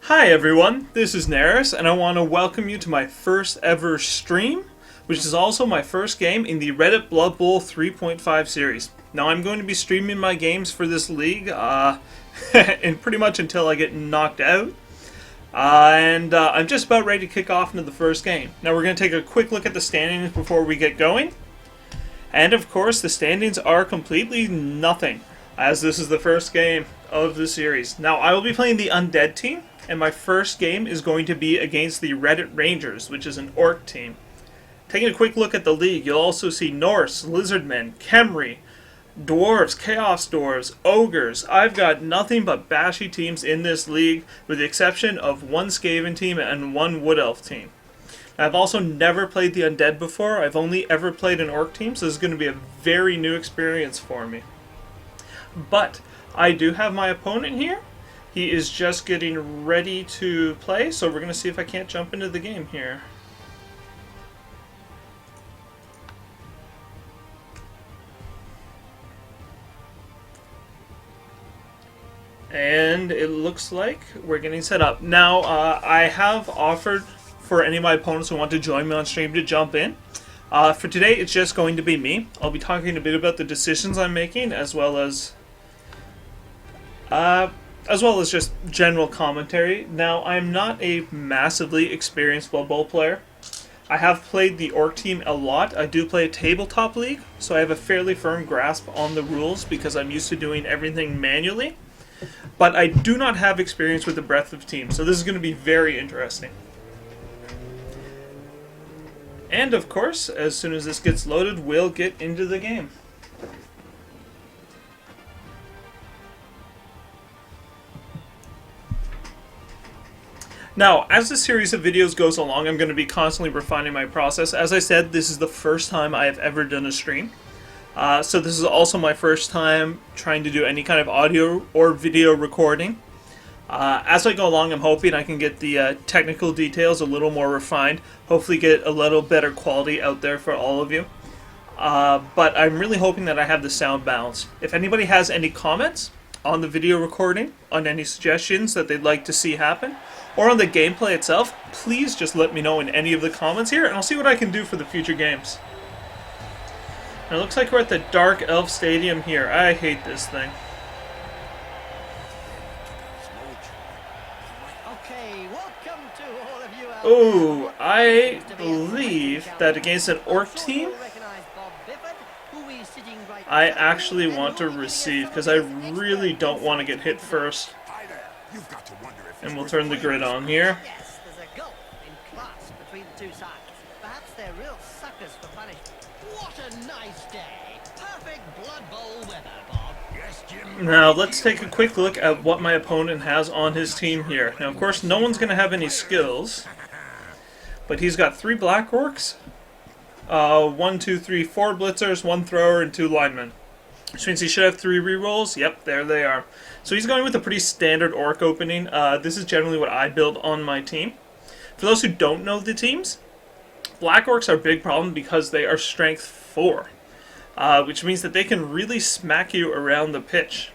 Hi everyone, this is Nerris, and I want to welcome you to my first ever stream, which is also my first game in the Reddit Blood Bowl 3.5 series. Now I'm going to be streaming my games for this league, and pretty much until I get knocked out. I'm just about ready to kick off into the first game. Now we're going to take a quick look at the standings before we get going. And of course, the standings are completely nothing, as this is the first game of the series. Now I will be playing the Undead team, and my first game is going to be against the Reddit Rangers, which is an orc team. Taking a quick look at the league, you'll also see Norse, Lizardmen, Khemri, Dwarves, Chaos Dwarves, Ogres. I've got nothing but bashy teams in this league, with the exception of one Skaven team and one Wood Elf team. I've also never played the Undead before. I've only ever played an orc team, so this is going to be a very new experience for me. But I do have my opponent here. He is just getting ready to play, so we're going to see if I can't jump into the game here. And it looks like we're getting set up. Now, I have offered for any of my opponents who want to join me on stream to jump in. For today, it's just going to be me. I'll be talking a bit about the decisions I'm making, as well as just general commentary. Now, I'm not a massively experienced Blood Bowl player. I have played the Orc team a lot. I do play a tabletop league, so I have a fairly firm grasp on the rules because I'm used to doing everything manually. But I do not have experience with the breadth of teams, so this is going to be very interesting. And of course, as soon as this gets loaded, we'll get into the game. Now, as the series of videos goes along, I'm going to be constantly refining my process. As I said, this is the first time I have ever done a stream. So this is also my first time trying to do any kind of audio or video recording. As I go along, I'm hoping I can get the technical details a little more refined. Hopefully get a little better quality out there for all of you. But I'm really hoping that I have the sound balanced. If anybody has any comments on the video recording, on any suggestions that they'd like to see happen, or on the gameplay itself, please just let me know in any of the comments here, and I'll see what I can do for the future games. And it looks like we're at the Dark Elf Stadium here. I hate this thing. Oh, I believe that against an orc team, I actually want to receive, because I really don't want to get hit first. And we'll turn the grid on here. Yes, there's a gulf in class between the two sides. Perhaps they're real suckers for punishment. What a nice day. Perfect Blood Bowl weather, Bob. Yes, Jim. Now, let's take a quick look at what my opponent has on his team here. Now, of course, no one's going to have any skills. But he's got 3 Black Orcs, 1, 2, 3, 4 Blitzers, 1 Thrower, and 2 Linemen. Which means he should have 3 rerolls. Yep, there they are. So he's going with a pretty standard Orc opening. This is generally what I build on my team. For those who don't know the teams, Black Orcs are a big problem because they are strength 4. Which means that they can really smack you around the pitch.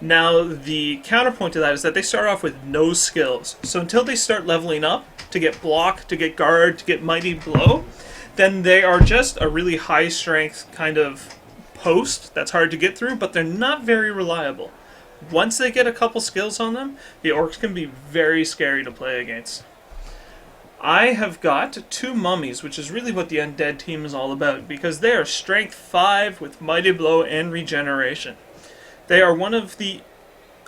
Now, the counterpoint to that is that they start off with no skills. So until they start leveling up to get block, to get guard, to get mighty blow, then they are just a really high strength kind of post that's hard to get through, but they're not very reliable. Once they get a couple skills on them, the orcs can be very scary to play against. I have got 2 mummies, which is really what the Undead team is all about, because they are strength 5 with mighty blow and regeneration. They are one of the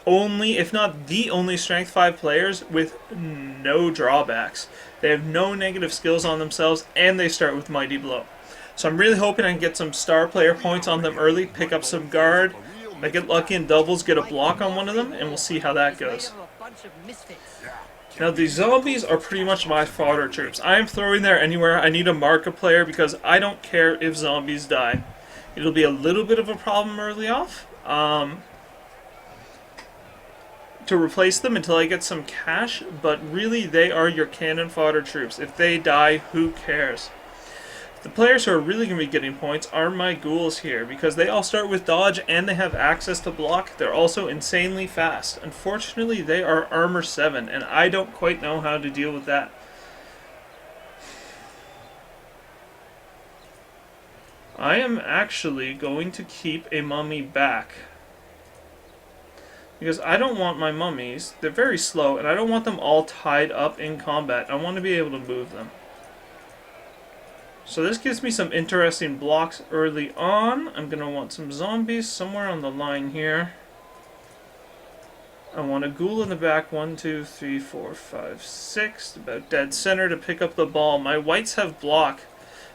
only, if not the only, strength 5 players with no drawbacks. They have no negative skills on themselves, and they start with mighty blow. So I'm really hoping I can get some star player points on them early, pick up some guard, I get lucky in doubles, get a block on one of them, and we'll see how that goes. Now, the zombies are pretty much my fodder troops. I am throwing there anywhere. I need to mark a player because I don't care if zombies die. It'll be a little bit of a problem early off to replace them until I get some cash, but really they are your cannon fodder troops. If they die, who cares? The players who are really going to be getting points are my ghouls here, because they all start with dodge and they have access to block. They're also insanely fast. Unfortunately, they are armor 7, and I don't quite know how to deal with that. I am actually going to keep a mummy back, because I don't want my mummies, they're very slow, and I don't want them all tied up in combat. I want to be able to move them. So this gives me some interesting blocks early on. I'm going to want some zombies somewhere on the line here. I want a ghoul in the back, 1, 2, 3, 4, 5, 6, about dead center to pick up the ball. My whites have block.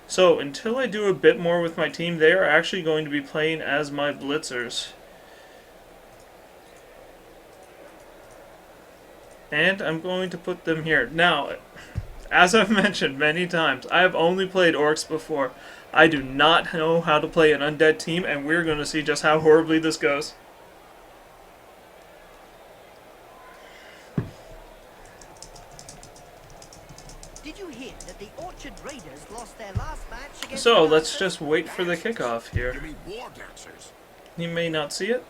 So until I do a bit more with my team, they are actually going to be playing as my blitzers. And I'm going to put them here. Now, as I've mentioned many times, I have only played orcs before. I do not know how to play an undead team, and we're going to see just how horribly this goes. Did you hear that the Orchard Raiders lost their last match against So the let's Lancers? just wait for the kickoff here. You mean war dancers? You may not see it.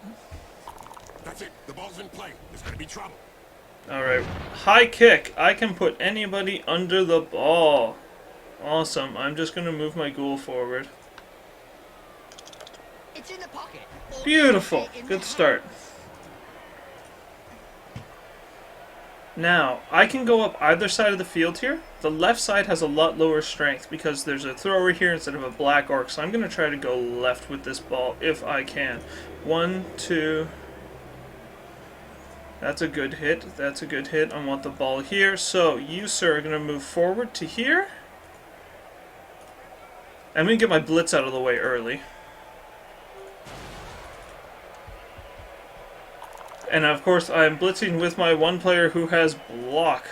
That's it. The ball's in play. There's gonna be trouble. Alright, high kick. I can put anybody under the ball. Awesome. I'm just going to move my ghoul forward. It's in the pocket. Beautiful. Good start. Now, I can go up either side of the field here. The left side has a lot lower strength because there's a thrower here instead of a black orc. So I'm going to try to go left with this ball if I can. 1, 2... That's a good hit. That's a good hit. I want the ball here. So you, sir, are going to move forward to here. I'm going to get my blitz out of the way early. And of course, I'm blitzing with my one player who has block.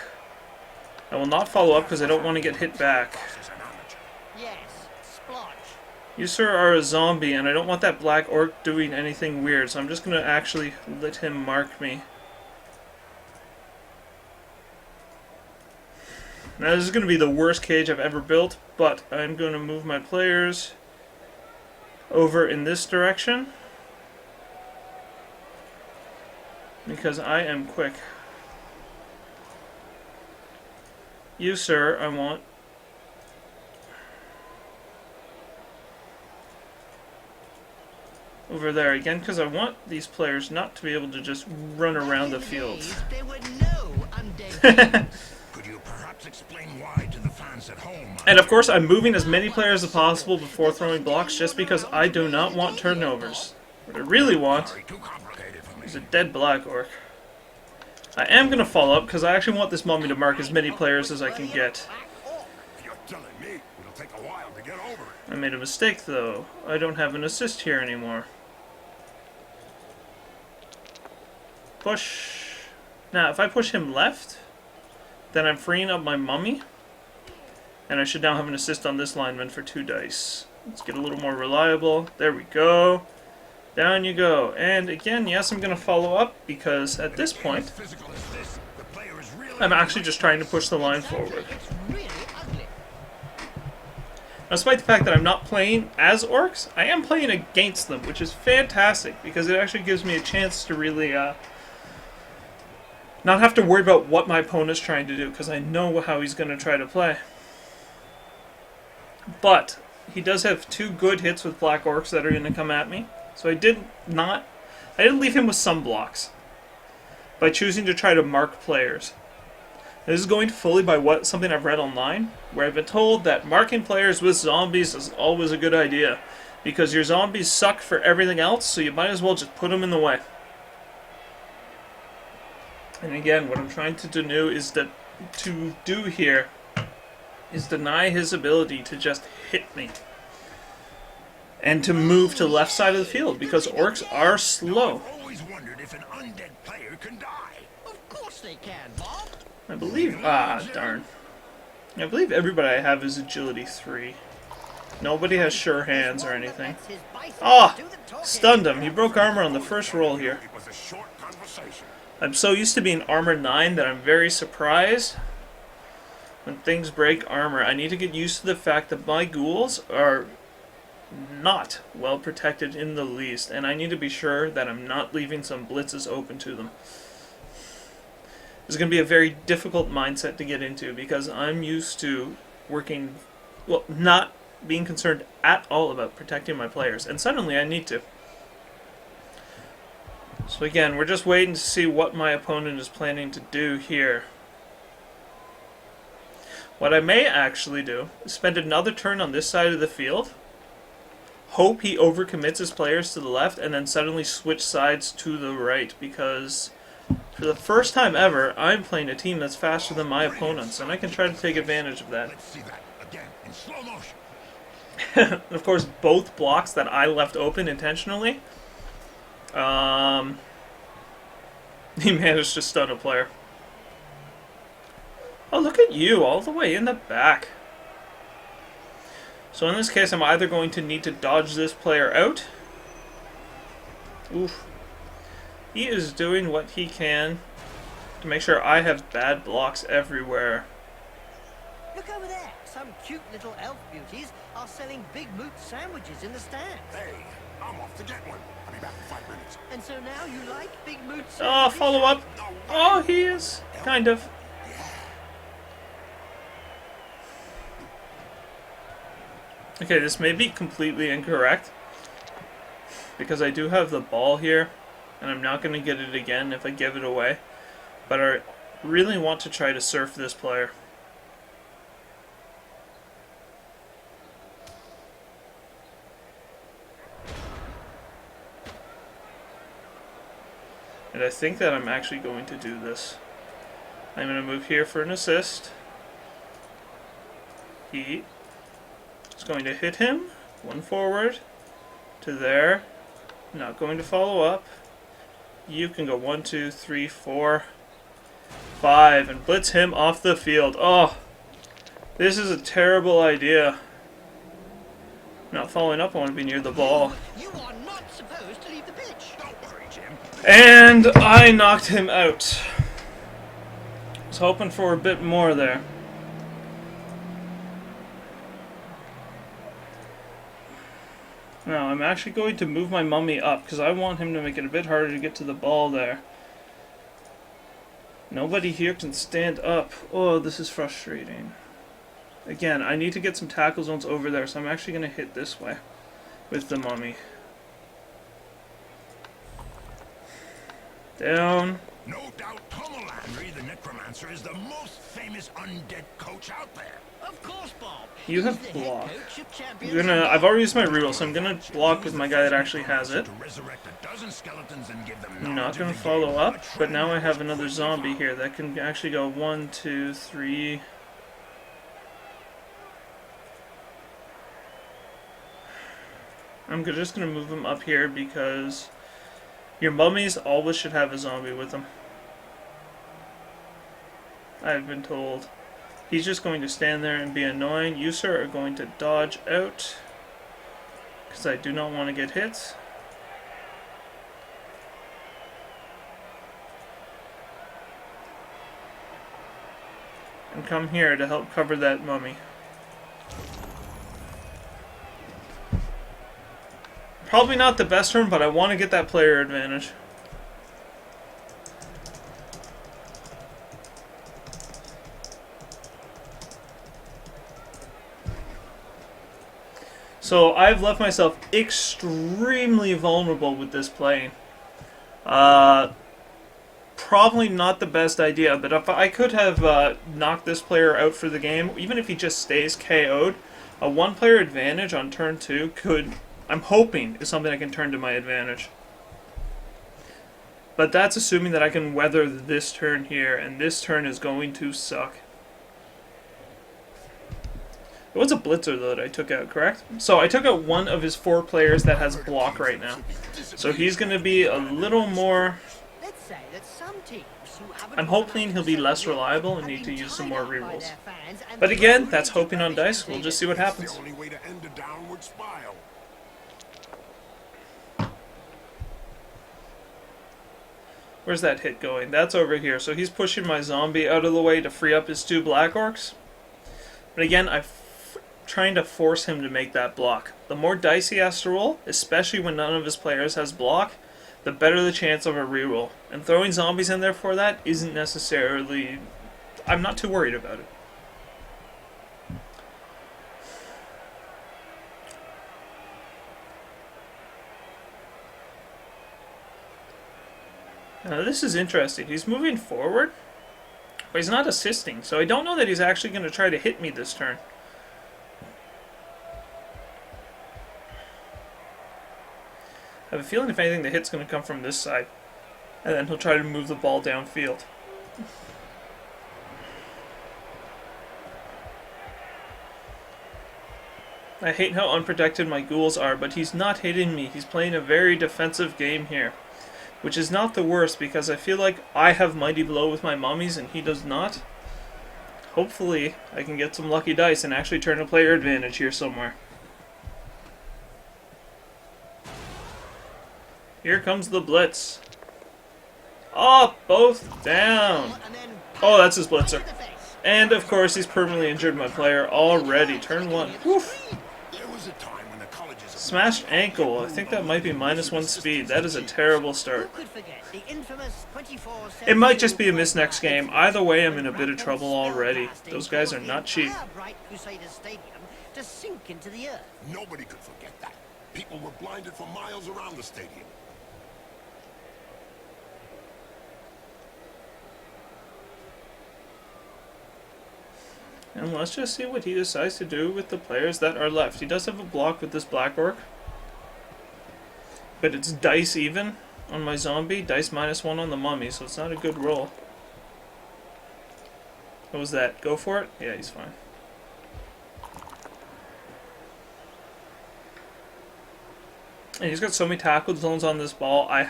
I will not follow up because I don't want to get hit back. Yes, splotch. You, sir, are a zombie, and I don't want that black orc doing anything weird. So I'm just going to actually let him mark me. Now this is going to be the worst cage I've ever built, but I'm going to move my players over in this direction because I am quick. You, sir, I want over there again because I want these players not to be able to just run around the field. There were no undead. Could you perhaps explain why to the fans at home? And of course, I'm moving as many players as possible before throwing blocks just because I do not want turnovers. What I really want Too complicated for me. is a dead black orc. I am going to follow up because I actually want this mummy to mark as many players as I can get. If you're telling me, it'll take a while to get over it. I made a mistake though. I don't have an assist here anymore. Push. Now, if I push him left, then I'm freeing up my mummy. And I should now have an assist on this lineman for 2 dice. Let's get a little more reliable. There we go. Down you go. And again, yes, I'm going to follow up because at this point, Physical as this, the player is really I'm actually just trying to push the line forward. It's really ugly. Despite the fact that I'm not playing as orcs, I am playing against them, which is fantastic because it actually gives me a chance to really not have to worry about what my opponent's trying to do because I know how he's going to try to play. But he does have 2 good hits with black orcs that are going to come at me. So I did leave him with some blocks by choosing to try to mark players. This is going fully by something I've read online, where I've been told that marking players with zombies is always a good idea because your zombies suck for everything else, so you might as well just put them in the way. And again, what I'm trying to do here is deny his ability to just hit me. And to move to the left side of the field, because orcs are slow. I've always wondered if an undead player can die. Of course they can, Bob. I believe, darn. I believe everybody I have is agility 3. Nobody has sure hands or anything. Ah! Stunned him. He broke armor on the first roll here. It was a short conversation. I'm so used to being armor 9 that I'm very surprised When things break armor, I need to get used to the fact that my ghouls are not well protected in the least, and I need to be sure that I'm not leaving some blitzes open to them. It's going to be a very difficult mindset to get into because I'm used to working, well, not being concerned at all about protecting my players, and suddenly I need to. So again, we're just waiting to see what my opponent is planning to do here. What I may actually do is spend another turn on this side of the field, hope he overcommits his players to the left, and then suddenly switch sides to the right, because for the first time ever, I'm playing a team that's faster than my opponents, and I can try to take advantage of that. Let's see that again in slow motion. Of course, both blocks that I left open intentionally, he managed to stun a player. Oh, look at you, all the way in the back. So in this case, I'm either going to need to dodge this player out. Oof. He is doing what he can to make sure I have bad blocks everywhere. Look over there. Some cute little elf beauties are selling Big Moot sandwiches in the stands. Hey, I'm off to get one. I'll be back in 5 minutes. And so now you like Big Moot Oh, sandwiches? follow up. Oh, he is. Kind of. Okay, this may be completely incorrect, because I do have the ball here, and I'm not going to get it again if I give it away, but I really want to try to surf this player. And I think that I'm actually going to do this. I'm going to move here for an assist. He is going to hit him. One forward to there. Not going to follow up. You can go 1, 2, 3, 4, 5 and blitz him off the field. Oh, this is a terrible idea. Not following up, I want to be near the ball. You are not supposed to leave the pitch. Don't worry, Jim. And I knocked him out. I was hoping for a bit more there. Now, I'm actually going to move my mummy up because I want him to make it a bit harder to get to the ball there. Nobody here can stand up. Oh, this is frustrating. Again, I need to get some tackle zones over there, so I'm actually going to hit this way with the mummy. Down. No doubt Tom O'Landry, the necromancer, is the most famous undead coach out there. Of course, Bob. You He's have the head block. coach of champions. I've already used my reroll, so I'm gonna block with my guy that actually has it. To resurrect a dozen skeletons and give them I'm not knowledge gonna of the follow game. up, A but now I trend have has another quickly zombie followed. here that can actually go 1, 2, 3. I'm just gonna move him up here because your mummies always should have a zombie with them. I've been told. He's just going to stand there and be annoying. You, sir, are going to dodge out because I do not want to get hit. And come here to help cover that mummy. Probably not the best turn, but I want to get that player advantage. So I've left myself extremely vulnerable with this playing. Probably not the best idea, but if I could have knocked this player out for the game, even if he just stays KO'd, a one-player advantage on turn 2 could, I'm hoping, is something I can turn to my advantage. But that's assuming that I can weather this turn here, and this turn is going to suck. It was a blitzer, though, that I took out, correct? So I took out one of his 4 players that has block right now. So he's going to be a little more... Let's say that some teams who haven't I'm hoping he'll be less reliable and need to use some more rerolls. But again, that's hoping on dice. We'll just see what It's happens. the only way to end a downward spiral. Where's that hit going? That's over here. So he's pushing my zombie out of the way to free up his 2 black orcs. But again, I'm trying to force him to make that block. The more dice he has to roll, especially when none of his players has block, the better the chance of a reroll. And throwing zombies in there for that isn't necessarily... I'm not too worried about it. Now this is interesting. He's moving forward, but he's not assisting. So I don't know that he's actually going to try to hit me this turn. I have a feeling if anything the hit's going to come from this side. And then he'll try to move the ball downfield. I hate how unprotected my ghouls are, but he's not hitting me. He's playing a very defensive game here. Which is not the worst, because I feel like I have Mighty Blow with my mummies and he does not. Hopefully I can get some lucky dice and actually turn a player advantage here somewhere. Here comes the blitz. Oh, both down. Oh, that's his blitzer. And of course he's permanently injured my player already. Turn one. Woof. Smashed ankle. I think that might be -1 speed. That is a terrible start. It might just be a miss next game. Either way, I'm in a bit of trouble already. Those guys are not cheap. Nobody could forget that. People were blinded for miles around the stadium. And let's just see what he decides to do with the players that are left. He does have a block with this Black Orc. But it's dice even on my zombie, dice -1 on the mummy, so it's not a good roll. What was that? Go for it? Yeah, he's fine. And he's got so many tackle zones on this ball, I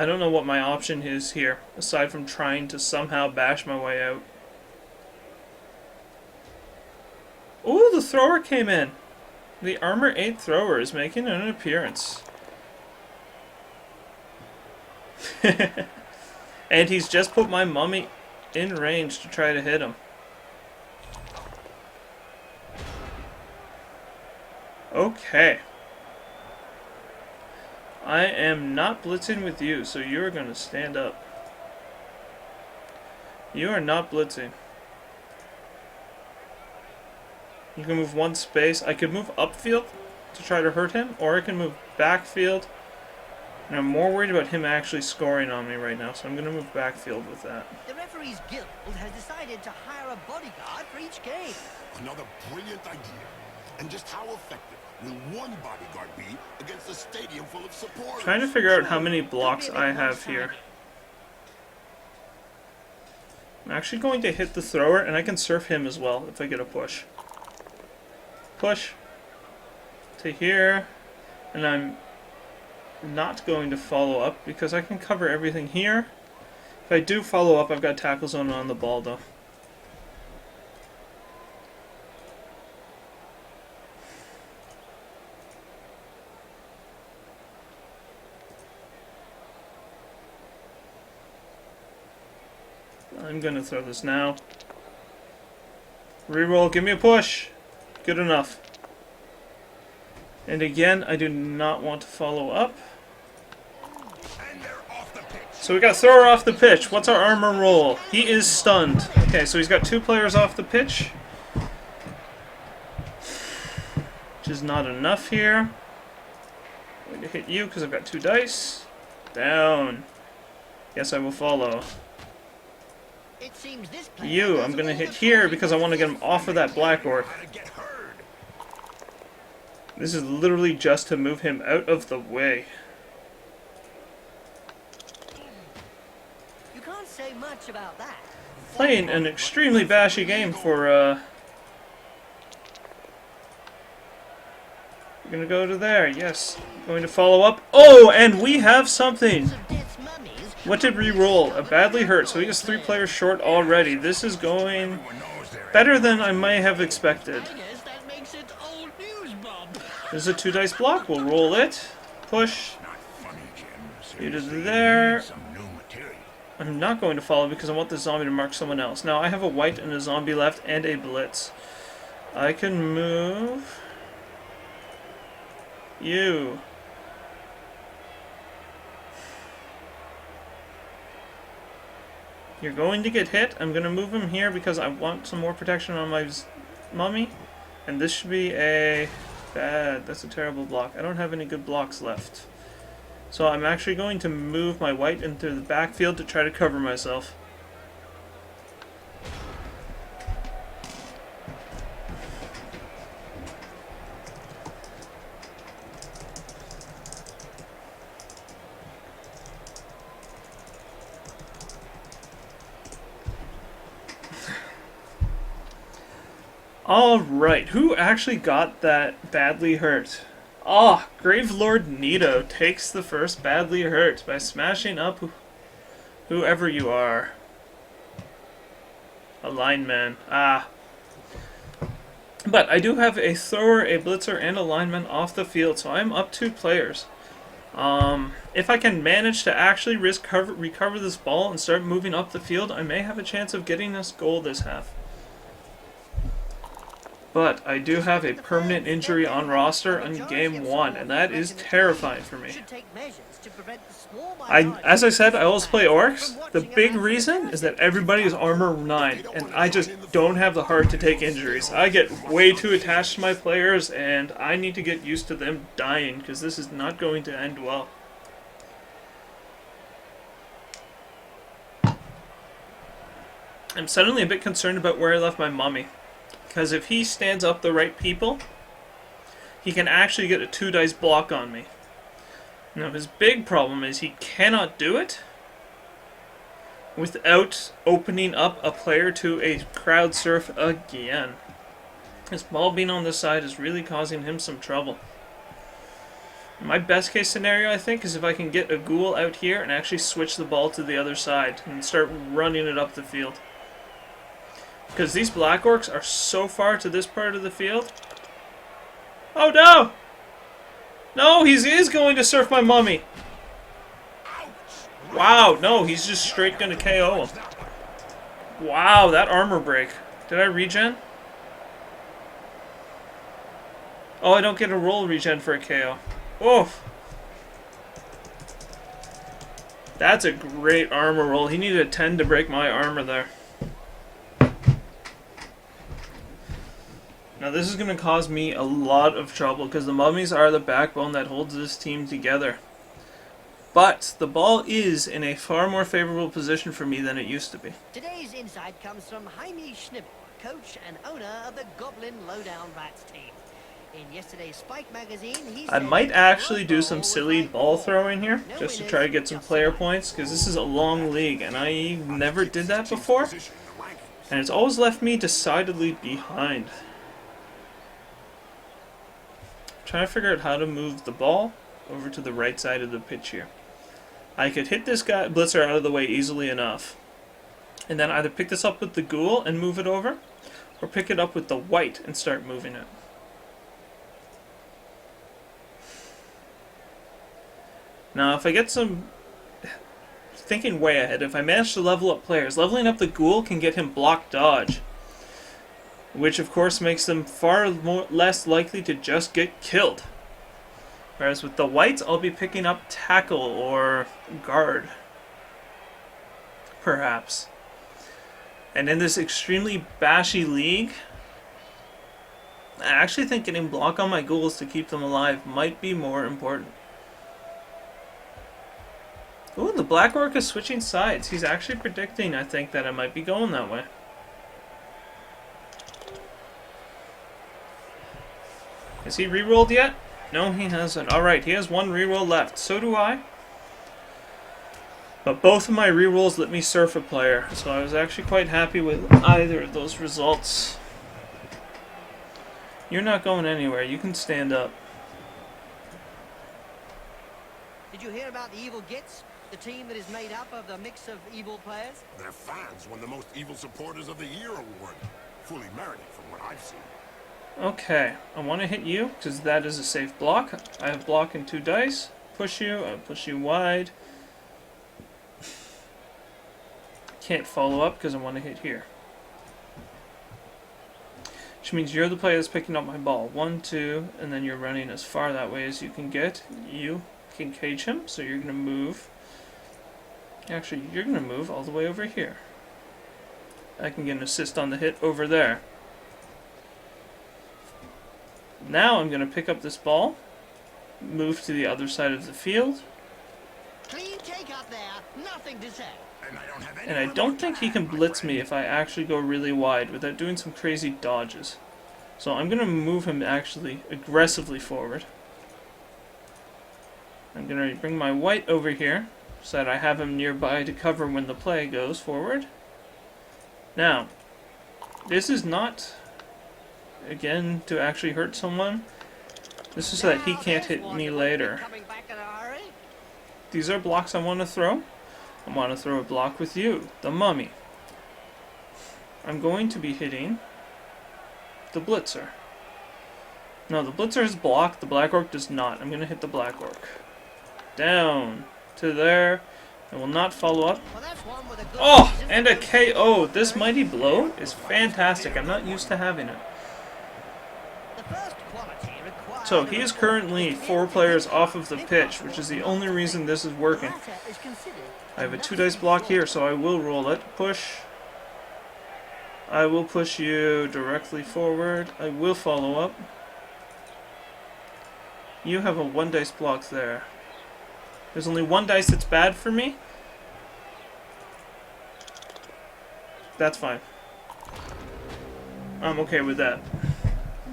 don't know what my option is here, aside from trying to somehow bash my way out. Ooh, the thrower came in. The Armor 8 thrower is making an appearance. And he's just put my mummy in range to try to hit him. Okay. I am not blitzing with you, so you're going to stand up. You are not blitzing. You can move one space. I could move upfield to try to hurt him, or I can move backfield. And I'm more worried about him actually scoring on me right now, so I'm going to move backfield with that. The referees guild has decided to hire a bodyguard for each game. Another brilliant idea. And just how effective will one bodyguard be against a stadium full of supporters? Trying to figure out how many blocks I have here. I'm actually going to hit the thrower, and I can surf him as well if I get a push. Push to here, and I'm not going to follow up because I can cover everything here. If I do follow up, I've got tackle zone on the ball though. I'm gonna throw this now. Reroll, give me a push. Good enough. And again, I do not want to follow up. So we got thrower off the pitch. What's our armor roll? He is stunned. Okay, so he's got 2 players off the pitch. Which is not enough here. I'm going to hit you because I've got 2 dice. Down. Yes, I will follow. You, I'm going to hit here because I want to get him off of that Black Orc. This is literally just to move him out of the way. You can't say much about that. Playing an extremely bashy game for, We're gonna go to there, yes. Going to follow up. Oh, and we have something! What did we roll? A badly hurt, so he is 3 players short already. This is going better than I may have expected. There's a 2 dice block. We'll roll it. Push. You to there. I'm not going to follow because I want the zombie to mark someone else. Now I have a white and a zombie left and a blitz. I can move you. You're going to get hit. I'm going to move him here because I want some more protection on my mummy. And this should be a bad. That's a terrible block. I don't have any good blocks left. So I'm actually going to move my white into the backfield to try to cover myself. Alright, who actually got that badly hurt? Ah, Gravelord Nito takes the first badly hurt by smashing up whoever you are. A lineman. Ah. But I do have a thrower, a blitzer, and a lineman off the field, so I'm up 2 players. If I can manage to actually recover this ball and start moving up the field, I may have a chance of getting this goal this half. But I do have a permanent injury on roster in game 1, and that is terrifying for me. As I said, I always play orcs. The big reason is that everybody is armor 9, and I just don't have the heart to take injuries. I get way too attached to my players, and I need to get used to them dying, because this is not going to end well. I'm suddenly a bit concerned about where I left my mummy. Because if he stands up the right people, he can actually get a 2-dice block on me. Now his big problem is he cannot do it without opening up a player to a crowd surf again. His ball being on this side is really causing him some trouble. My best case scenario, I think, is if I can get a ghoul out here and actually switch the ball to the other side and start running it up the field. Because these black orcs are so far to this part of the field. Oh no! No, he is going to surf my mummy. Wow, no, he's just straight going to KO him. Wow, that armor break. Did I regen? Oh, I don't get a roll regen for a KO. Oof. That's a great armor roll. He needed a 10 to break my armor there. Now this is going to cause me a lot of trouble because the mummies are the backbone that holds this team together. But the ball is in a far more favorable position for me than it used to be. Today's insight comes from Jaime Schnibel, coach and owner of the Goblin Lowdown Rats team. In yesterday's Spike magazine, he I might actually do some silly ball throwing here just to try to get some player points because this is a long league and I never did that before. And it's always left me decidedly behind. Trying to figure out how to move the ball over to the right side of the pitch here. I could hit this guy blitzer out of the way easily enough, and then either pick this up with the ghoul and move it over, or pick it up with the white and start moving it. Now, if I get some thinking way ahead, if I manage to level up players, leveling up the ghoul can get him block dodge, which of course makes them far less likely to just get killed. Whereas with the whites, I'll be picking up tackle or guard, perhaps. And in this extremely bashy league, I actually think getting block on my ghouls to keep them alive might be more important. Ooh, the Black Orc is switching sides. He's actually predicting, I think, that I might be going that way. Has he rerolled yet? No, he hasn't. Alright, he has one reroll left. So do I. But both of my rerolls let me surf a player, so I was actually quite happy with either of those results. You're not going anywhere. You can stand up. Did you hear about the Evil Gits? The team that is made up of the mix of evil players? Their fans won the Most Evil Supporters of the Year award. Fully merited from what I've seen. Okay, I want to hit you, because that is a safe block. I have block and 2 dice. Push you, I push you wide. Can't follow up because I want to hit here. Which means you're the player that's picking up my ball. 1, 2, and then you're running as far that way as you can get. You can cage him, so you're going to move. Actually, you're going to move all the way over here. I can get an assist on the hit over there. Now I'm going to pick up this ball, move to the other side of the field. Clean take up there, nothing to say. And I don't think he can blitz me if I actually go really wide without doing some crazy dodges. So I'm going to move him actually aggressively forward. I'm going to bring my white over here so that I have him nearby to cover when the play goes forward. Now, this is not, again, to actually hurt someone. This is so that he can't hit me later. Coming back in a hurry. These are blocks I want to throw. I want to throw a block with you, the mummy. I'm going to be hitting the blitzer. No, the blitzer is blocked, the black orc does not. I'm going to hit the black orc. Down to there. I will not follow up. Well, that's one with a good Oh, reason and to a KO. This mighty blow is fantastic. I'm not used to having it. The first quality required So he is currently 4 players off of the pitch, which is the only reason this is working. latter is considered I have a 2 dice block here, so I will roll it. Push. I will push you directly forward. I will follow up. You have a 1 dice block there. There's only 1 dice that's bad for me. That's fine. I'm okay with that.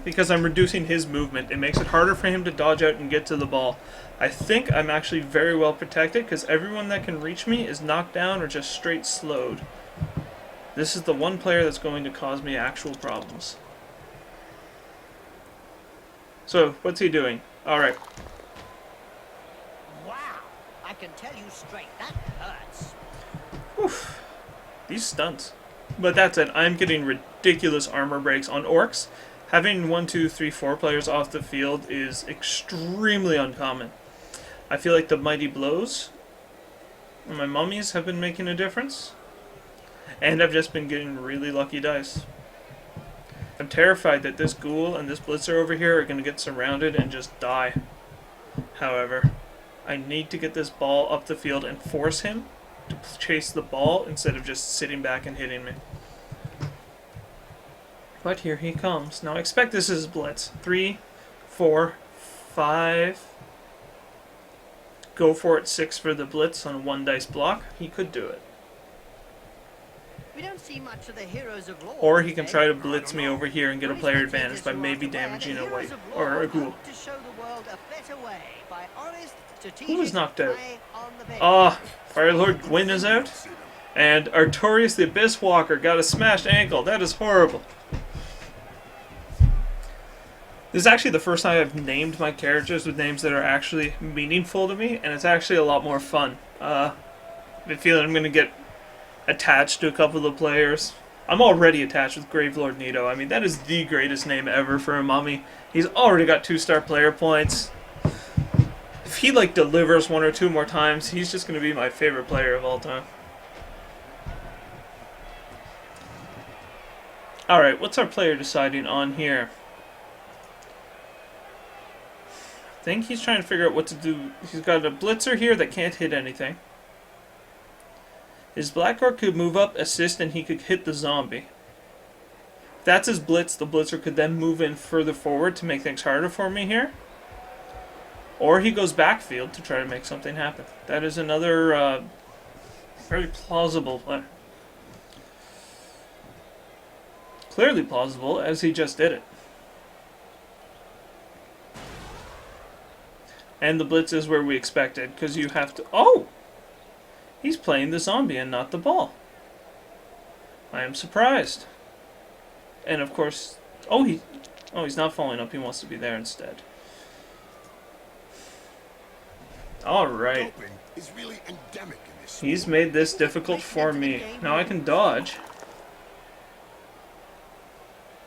Because I'm reducing his movement. It makes it harder for him to dodge out and get to the ball. I think I'm actually very well protected because everyone that can reach me is knocked down or just straight slowed. This is the one player that's going to cause me actual problems. So, what's he doing? Alright. wow. I can tell you straight, that hurts. Oof. These stunts. But that's it. I'm getting ridiculous armor breaks on orcs. Having 1, 2, 3, 4 players off the field is extremely uncommon. I feel like the mighty blows and my mummies have been making a difference. And I've just been getting really lucky dice. I'm terrified that this ghoul and this blitzer over here are going to get surrounded and just die. However, I need to get this ball up the field and force him to chase the ball instead of just sitting back and hitting me. But here he comes. Now I expect this is blitz. 3, 4, 5. Go for it. 6 for the blitz on a 1 dice block. He could do it. We don't see much of the heroes of law. Or he can try to blitz me over here and get a player advantage by maybe damaging a white or a ghoul. To show the world a better way by honest, Who was knocked out? play on the bench. Ah, Firelord Gwyn is out. And Artorius the Abyss Walker got a smashed ankle. That is horrible. This is actually the first time I've named my characters with names that are actually meaningful to me, and it's actually a lot more fun. I have a feeling I'm going to get attached to a couple of the players. I'm already attached with Gravelord Nito. I mean, that is the greatest name ever for a mummy. He's already got 2-star player points. If he, like, delivers 1 or 2 more times, he's just going to be my favorite player of all time. Alright, what's our player deciding on here? I think he's trying to figure out what to do. He's got a blitzer here that can't hit anything. His black orc could move up, assist, and he could hit the zombie. If that's his blitz, the blitzer could then move in further forward to make things harder for me here. Or he goes backfield to try to make something happen. That is another very plausible play. Clearly plausible, as he just did it. And the blitz is where we expected, because you have to... Oh! He's playing the zombie and not the ball. I am surprised. And of course... Oh, he's not following up. He wants to be there instead. Alright. Really endemic in this. He's made this difficult for me. Now I can dodge.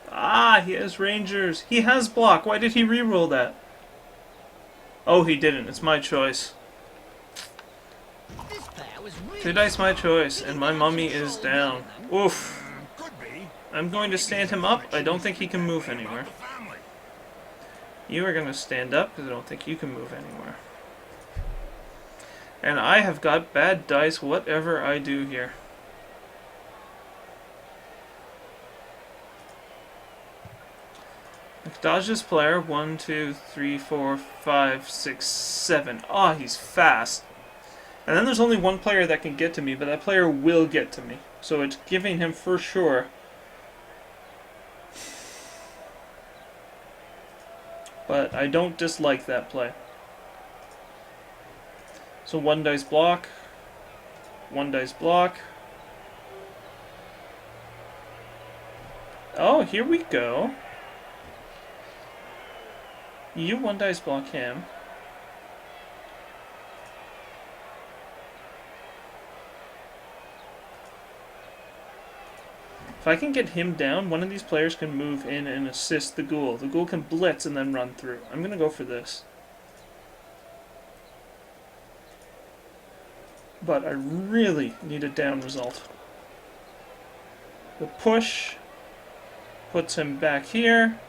Ah, he has rangers. He has block. Why did he reroll that? Oh, he didn't. It's my choice. This player was really Two dice my choice, and my mummy is down. Oof. Could be. I'm going to stand him up. I don't think he can move anywhere. The family. You are going to stand up because I don't think you can move anywhere. And I have got bad dice whatever I do here. Dodge this player. 1, 2, 3, 4, 5, 6, 7. Ah, he's fast. And then there's only one player that can get to me, but that player will get to me. So it's giving him for sure. But I don't dislike that play. So 1 dice block. 1 dice block. Oh, here we go. You 1 dice block him. If I can get him down, one of these players can move in and assist the ghoul. The ghoul can blitz and then run through. I'm going to go for this. But I really need a down result. The push puts him back here,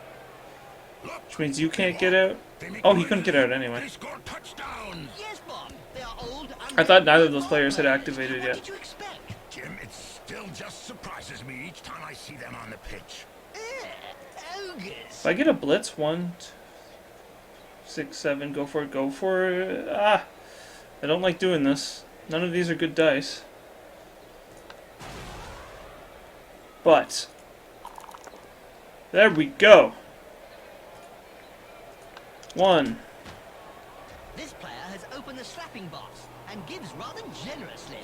which means you can't get out. Oh, he couldn't get out anyway. They scored touchdowns. Yes, Bob. They are old. I thought neither of those players had activated What yet. did you expect? Jim, it still just surprises me each time I see them on the pitch. Ogres. If I get a blitz, 1, 2, 6, 7, go for it, go for it. Ah! I don't like doing this. None of these are good dice. But there we go. 1. This player has opened the slapping box and gives rather generously.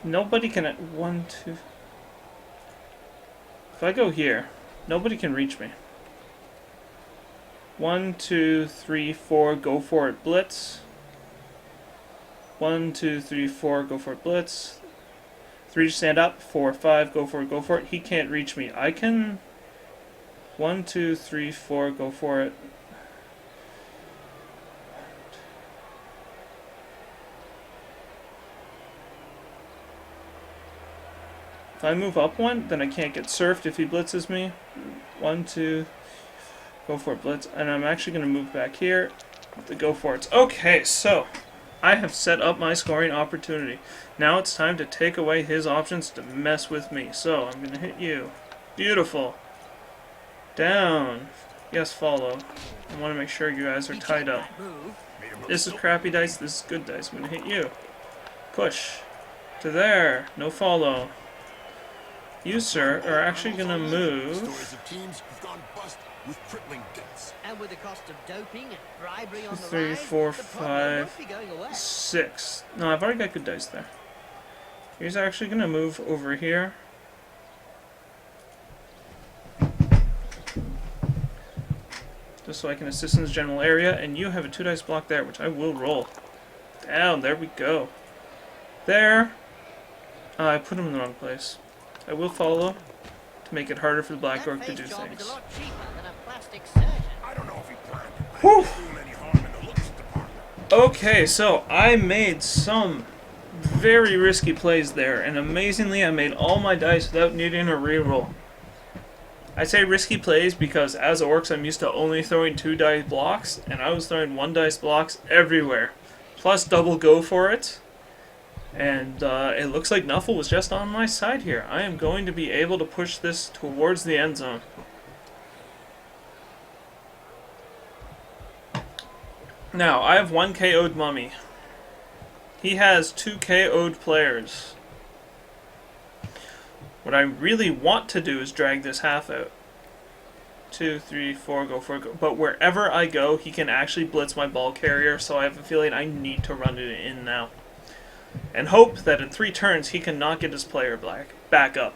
Nobody can. 1, 2. If I go here, nobody can reach me. 1, 2, 3, 4. Go for it, blitz. 1, 2, 3, 4. Go for it, blitz. 3 to stand up. 4, 5. Go for it. Go for it. He can't reach me. I can. 1, 2, 3, 4. Go for it. If I move up 1, then I can't get surfed if he blitzes me. 1, 2, go for it, blitz. And I'm actually going to move back here to go for it. Okay, so I have set up my scoring opportunity. Now it's time to take away his options to mess with me. So I'm going to hit you. Beautiful. Down. Yes, follow. I want to make sure you guys are tied up. This is crappy dice. This is good dice. I'm going to hit you. Push. To there. No follow. You, sir, are actually going to move. Stories of teams who've gone bust with crippling debts. And with the cost of doping and bribery on the 3, rise, 4, the problem won't 5, be going away. 6. No, I've already got good dice there. He's actually going to move over here. Just so I can assist in this general area. And you have a 2 dice block there, which I will roll. Down. There we go. There. I put him in the wrong place. I will follow to make it harder for the Black Orc to do That face job is things. a lot cheaper than a plastic surgeon. I don't know if he planned it. I Whew. didn't do him any harm in the looks department. Okay, so I made some very risky plays there, and amazingly I made all my dice without needing a reroll. I say risky plays because as orcs I'm used to only throwing 2 dice blocks, and I was throwing 1 dice blocks everywhere. Plus double go for it. And it looks like Nuffle was just on my side here. I am going to be able to push this towards the end zone. Now, I have 1 KO'd mummy. He has 2 KO'd players. What I really want to do is drag this half out. 2, 3, 4, go for it. Go. But wherever I go, he can actually blitz my ball carrier, so I have a feeling I need to run it in now. And hope that in 3 turns he can not get his player back up.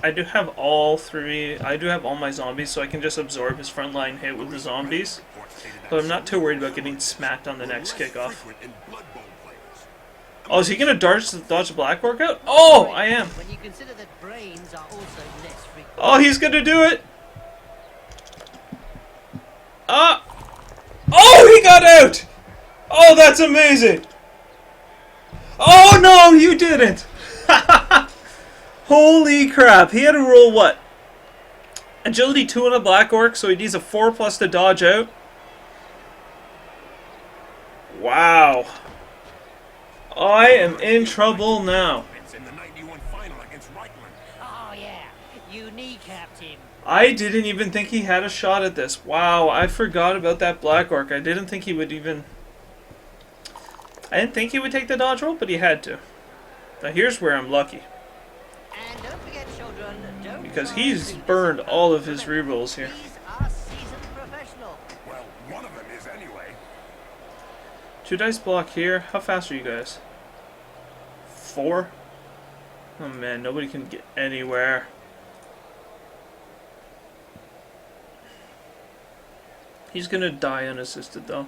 I do have all my zombies, so I can just absorb his frontline hit with the zombies. But I'm not too worried about getting smacked on the next kickoff. Oh, is he going to dodge the Black Orc out? Oh, I am. When you consider that brains are also less frequent. Oh, he's going to do it. Ah! Oh, he got out! Oh, that's amazing! Oh, no, you didn't! Holy crap. He had to roll what? Agility 2 on a Black Orc, so he needs a 4+ to dodge out. Wow. I am in trouble now. It's in the 91 final against Reichland. Oh, yeah. You kneecapped him. I didn't even think he had a shot at this. Wow, I forgot about that Black Orc. I didn't think he would even... I didn't think he would take the dodge roll, but he had to. Now here's where I'm lucky. And don't forget, children, don't Because try he's to do burned this all of his alone. rerolls here. He's our seasoned professional. Well, one of them is anyway. 2 dice block here. How fast are you guys? 4? Oh man, nobody can get anywhere. He's gonna die unassisted though.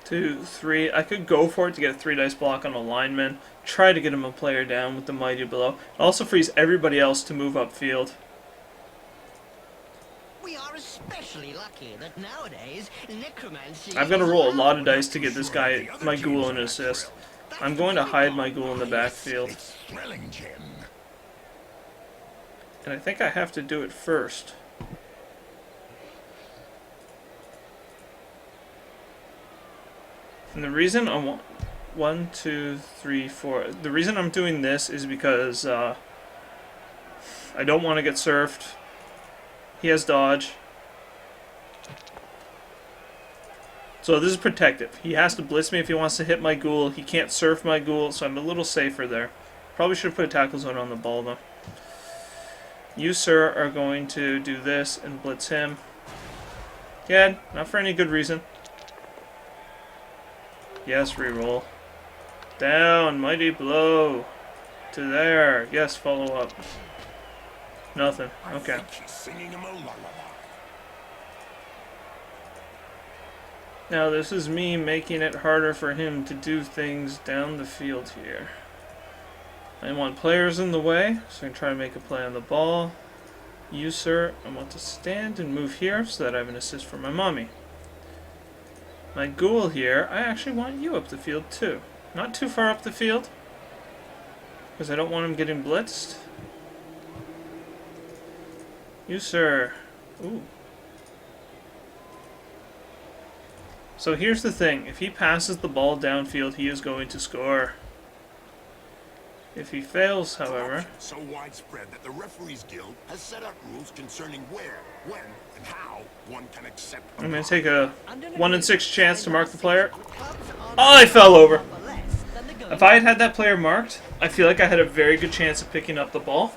Two, 3. I could go for it to get a 3 dice block on a lineman. Try to get him a player down with the mighty blow. It also frees everybody else to move upfield. We are especially lucky that nowadays necromancy. I've got to roll a lot of dice to get this guy, my ghoul, an assist. I'm going to hide my ghoul in the backfield. It's thrilling, Jim. And I think I have to do it first. And the reason I want 1, 2, 3, 4. The reason I'm doing this is because I don't want to get surfed. He has dodge. So this is protective. He has to blitz me if he wants to hit my ghoul. He can't surf my ghoul, so I'm a little safer there. Probably should have put a tackle zone on the ball though. You, sir, are going to do this and blitz him. Again, not for any good reason. Yes, reroll. Down, mighty blow. To there. Yes, follow up. Nothing. Okay. I think she's singing him a lullaby. Now this is me making it harder for him to do things down the field here. I want players in the way, so I can try to make a play on the ball. You, sir, I want to stand and move here so that I have an assist for my mommy. My ghoul here, I actually want you up the field too. Not too far up the field, because I don't want him getting blitzed. You, sir. Ooh. So here's the thing. If he passes the ball downfield, he is going to score. If he fails, however... So widespread that the Referees Guild has set out rules concerning where, when, and how one can accept... I'm going to take a 1 in 6 chance to mark the player. Oh, I fell over. If I had had that player marked, I feel like I had a very good chance of picking up the ball.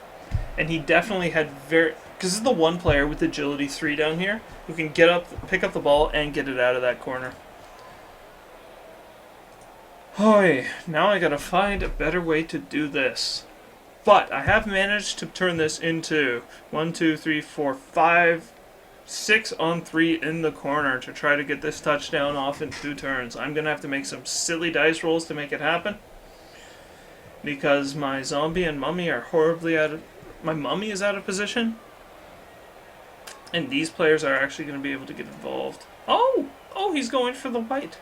And he definitely had very... Because this is the one player with agility 3 down here who can get up, pick up the ball, and get it out of that corner. Hoy, now I gotta find a better way to do this. But I have managed to turn this into 1, 2, 3, 4, 5, 6 on 3 in the corner to try to get this touchdown off in 2 turns. I'm gonna have to make some silly dice rolls to make it happen. Because my zombie and mummy are horribly out of... My mummy is out of position. And these players are actually going to be able to get involved. Oh! Oh, he's going for the white.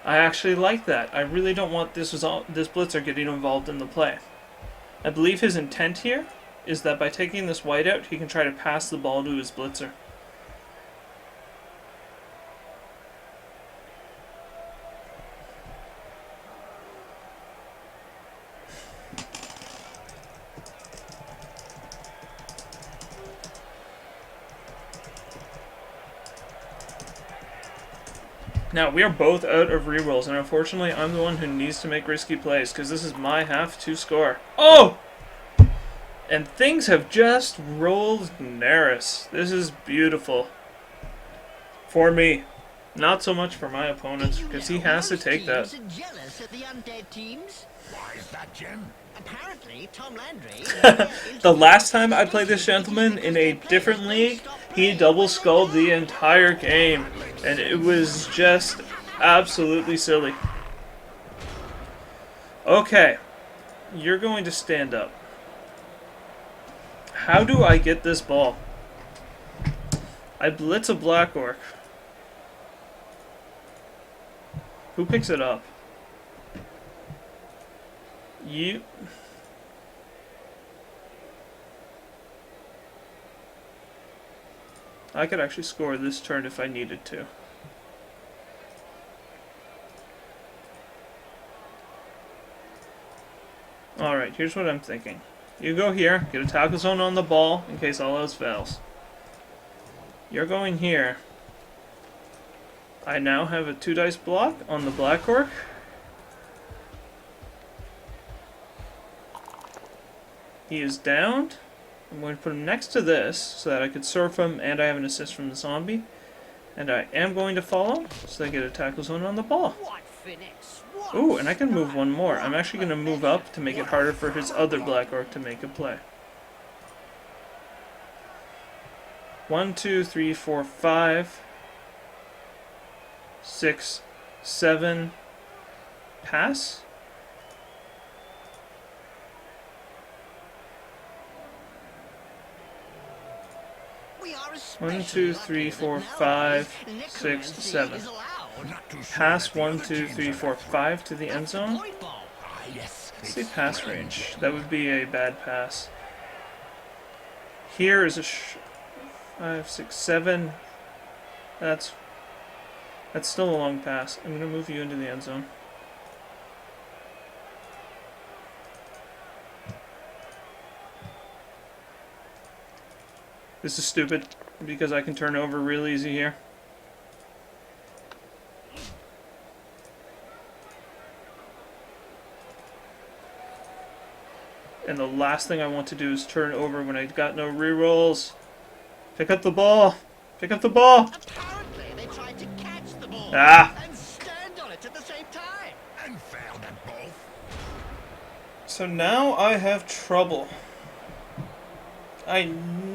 I actually like that. I really don't want this blitzer getting involved in the play. I believe his intent here is that by taking this white out, he can try to pass the ball to his blitzer. Now, we are both out of rerolls, and unfortunately, I'm the one who needs to make risky plays, because this is my half to score. Oh! And things have just rolled Nerris. This is beautiful. For me. Not so much for my opponents, because he has to take that. Teams are jealous at the Undead teams. Why is that, Jim? Apparently, Tom Landry... The last time I played this gentleman in a different league, he double skulled the entire game, and it was just absolutely silly. Okay. You're going to stand up. How do I get this ball? I blitz a black orc. Who picks it up? You... I could actually score this turn if I needed to. Alright, here's what I'm thinking. You go here, get a tackle zone on the ball in case all else fails. You're going here. I now have a 2 dice block on the black orc. He is downed. I'm going to put him next to this so that I could surf him and I have an assist from the zombie. And I am going to follow so that I get a tackle zone on the ball. Ooh, and I can move one more. I'm actually going to move up to make it harder for his other black orc to make a play. 1, 2, 3, 4, 5, 6, 7. Pass. One, 2, 3, 4, 5, 6, 7. Pass 1, 2, 3, 4, 5 to the end zone. Let's see pass range. That would be a bad pass. Here is a 5, 6, 7. That's still a long pass. I'm gonna move you into the end zone. This is stupid because I can turn over real easy here. And the last thing I want to do is turn over when I've got no rerolls. Pick up the ball! Pick up the ball! Apparently, they tried to catch the ball and stand on it at the same time. And failed at both. So now I have trouble. I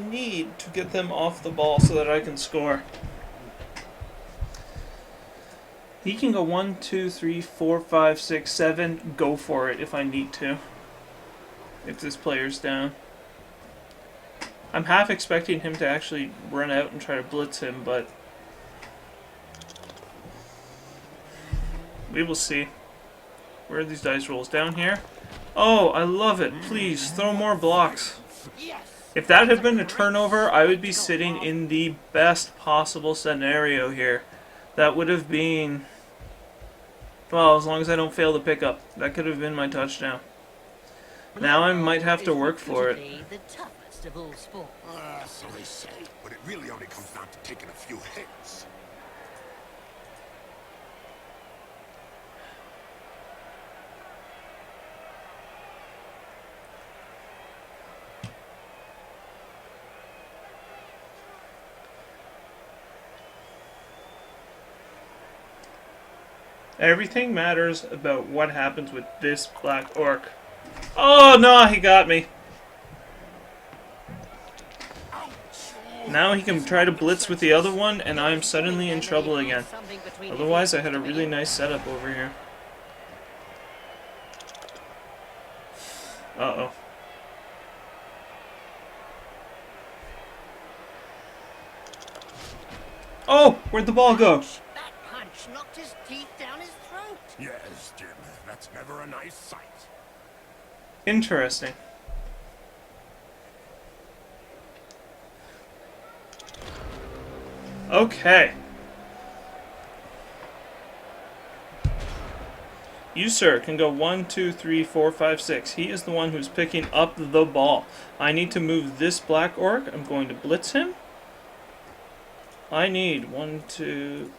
need to get them off the ball so that I can score. He can go 1, 2, 3, 4, 5, 6, 7. Go for it if I need to. If this player's down. I'm half expecting him to actually run out and try to blitz him, but we will see. Where are these dice rolls? Down here? Oh, I love it. Please, throw more blocks. If that had been a turnover, I would be sitting in the best possible scenario here. That would have been... well, as long as I don't fail the pickup. That could have been my touchdown. Now I might have to work for it. The toughest of all sports. So they say, but it really only comes down to taking a few hits. Everything matters about what happens with this black orc. Oh no, he got me. Now he can try to blitz with the other one, and I'm suddenly in trouble again. Otherwise, I had a really nice setup over here. Uh-oh. Oh! Where'd the ball go? That punch knocked his teeth down his throat. Yes, Jim, that's never a nice sight. Interesting. Okay. You, sir, can go 1, 2, 3, 4, 5, 6. He is the one who's picking up the ball. I need to move this black orc. I'm going to blitz him. I need 1, 2...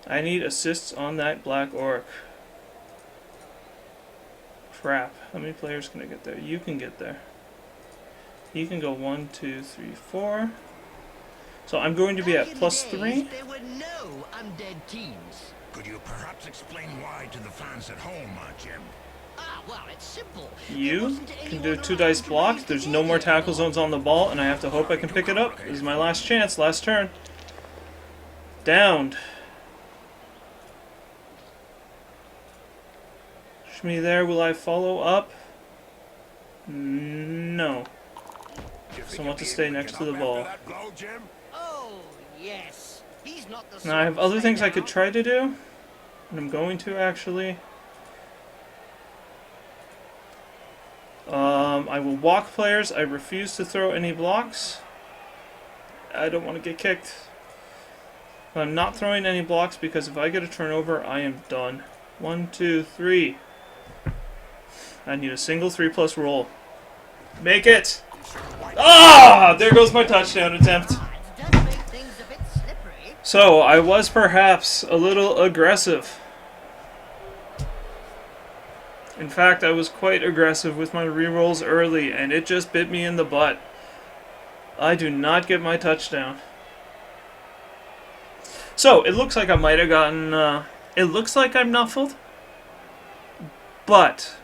I need assists on that black orc. Crap. How many players can I get there? You can get there. He can go 1, 2, 3, 4. So I'm going to be at +3. There were no undead teams. Could you perhaps explain why to the fans at home, Jim? Well, it's simple. You can do 2 dice blocks. There's no more tackle zones on the ball, and I have to hope I can pick it up. This is my last chance, last turn. Downed. Push me there. Will I follow up? No. So I want to stay next to the ball. Oh, yes. He's not the Now I have sort to other stay things I could down. try to do. And I'm going to actually. I will walk players. I refuse to throw any blocks. I don't want to get kicked. I'm not throwing any blocks because if I get a turnover, I am done. 1, 2, 3. I need a single 3+ roll. Make it! Ah! There goes my touchdown attempt. Ah, it does make things a bit slippery. So, I was perhaps a little aggressive. In fact, I was quite aggressive with my rerolls early, and it just bit me in the butt. I do not get my touchdown. So, it looks like I might have gotten... it looks like I'm nuffled. But,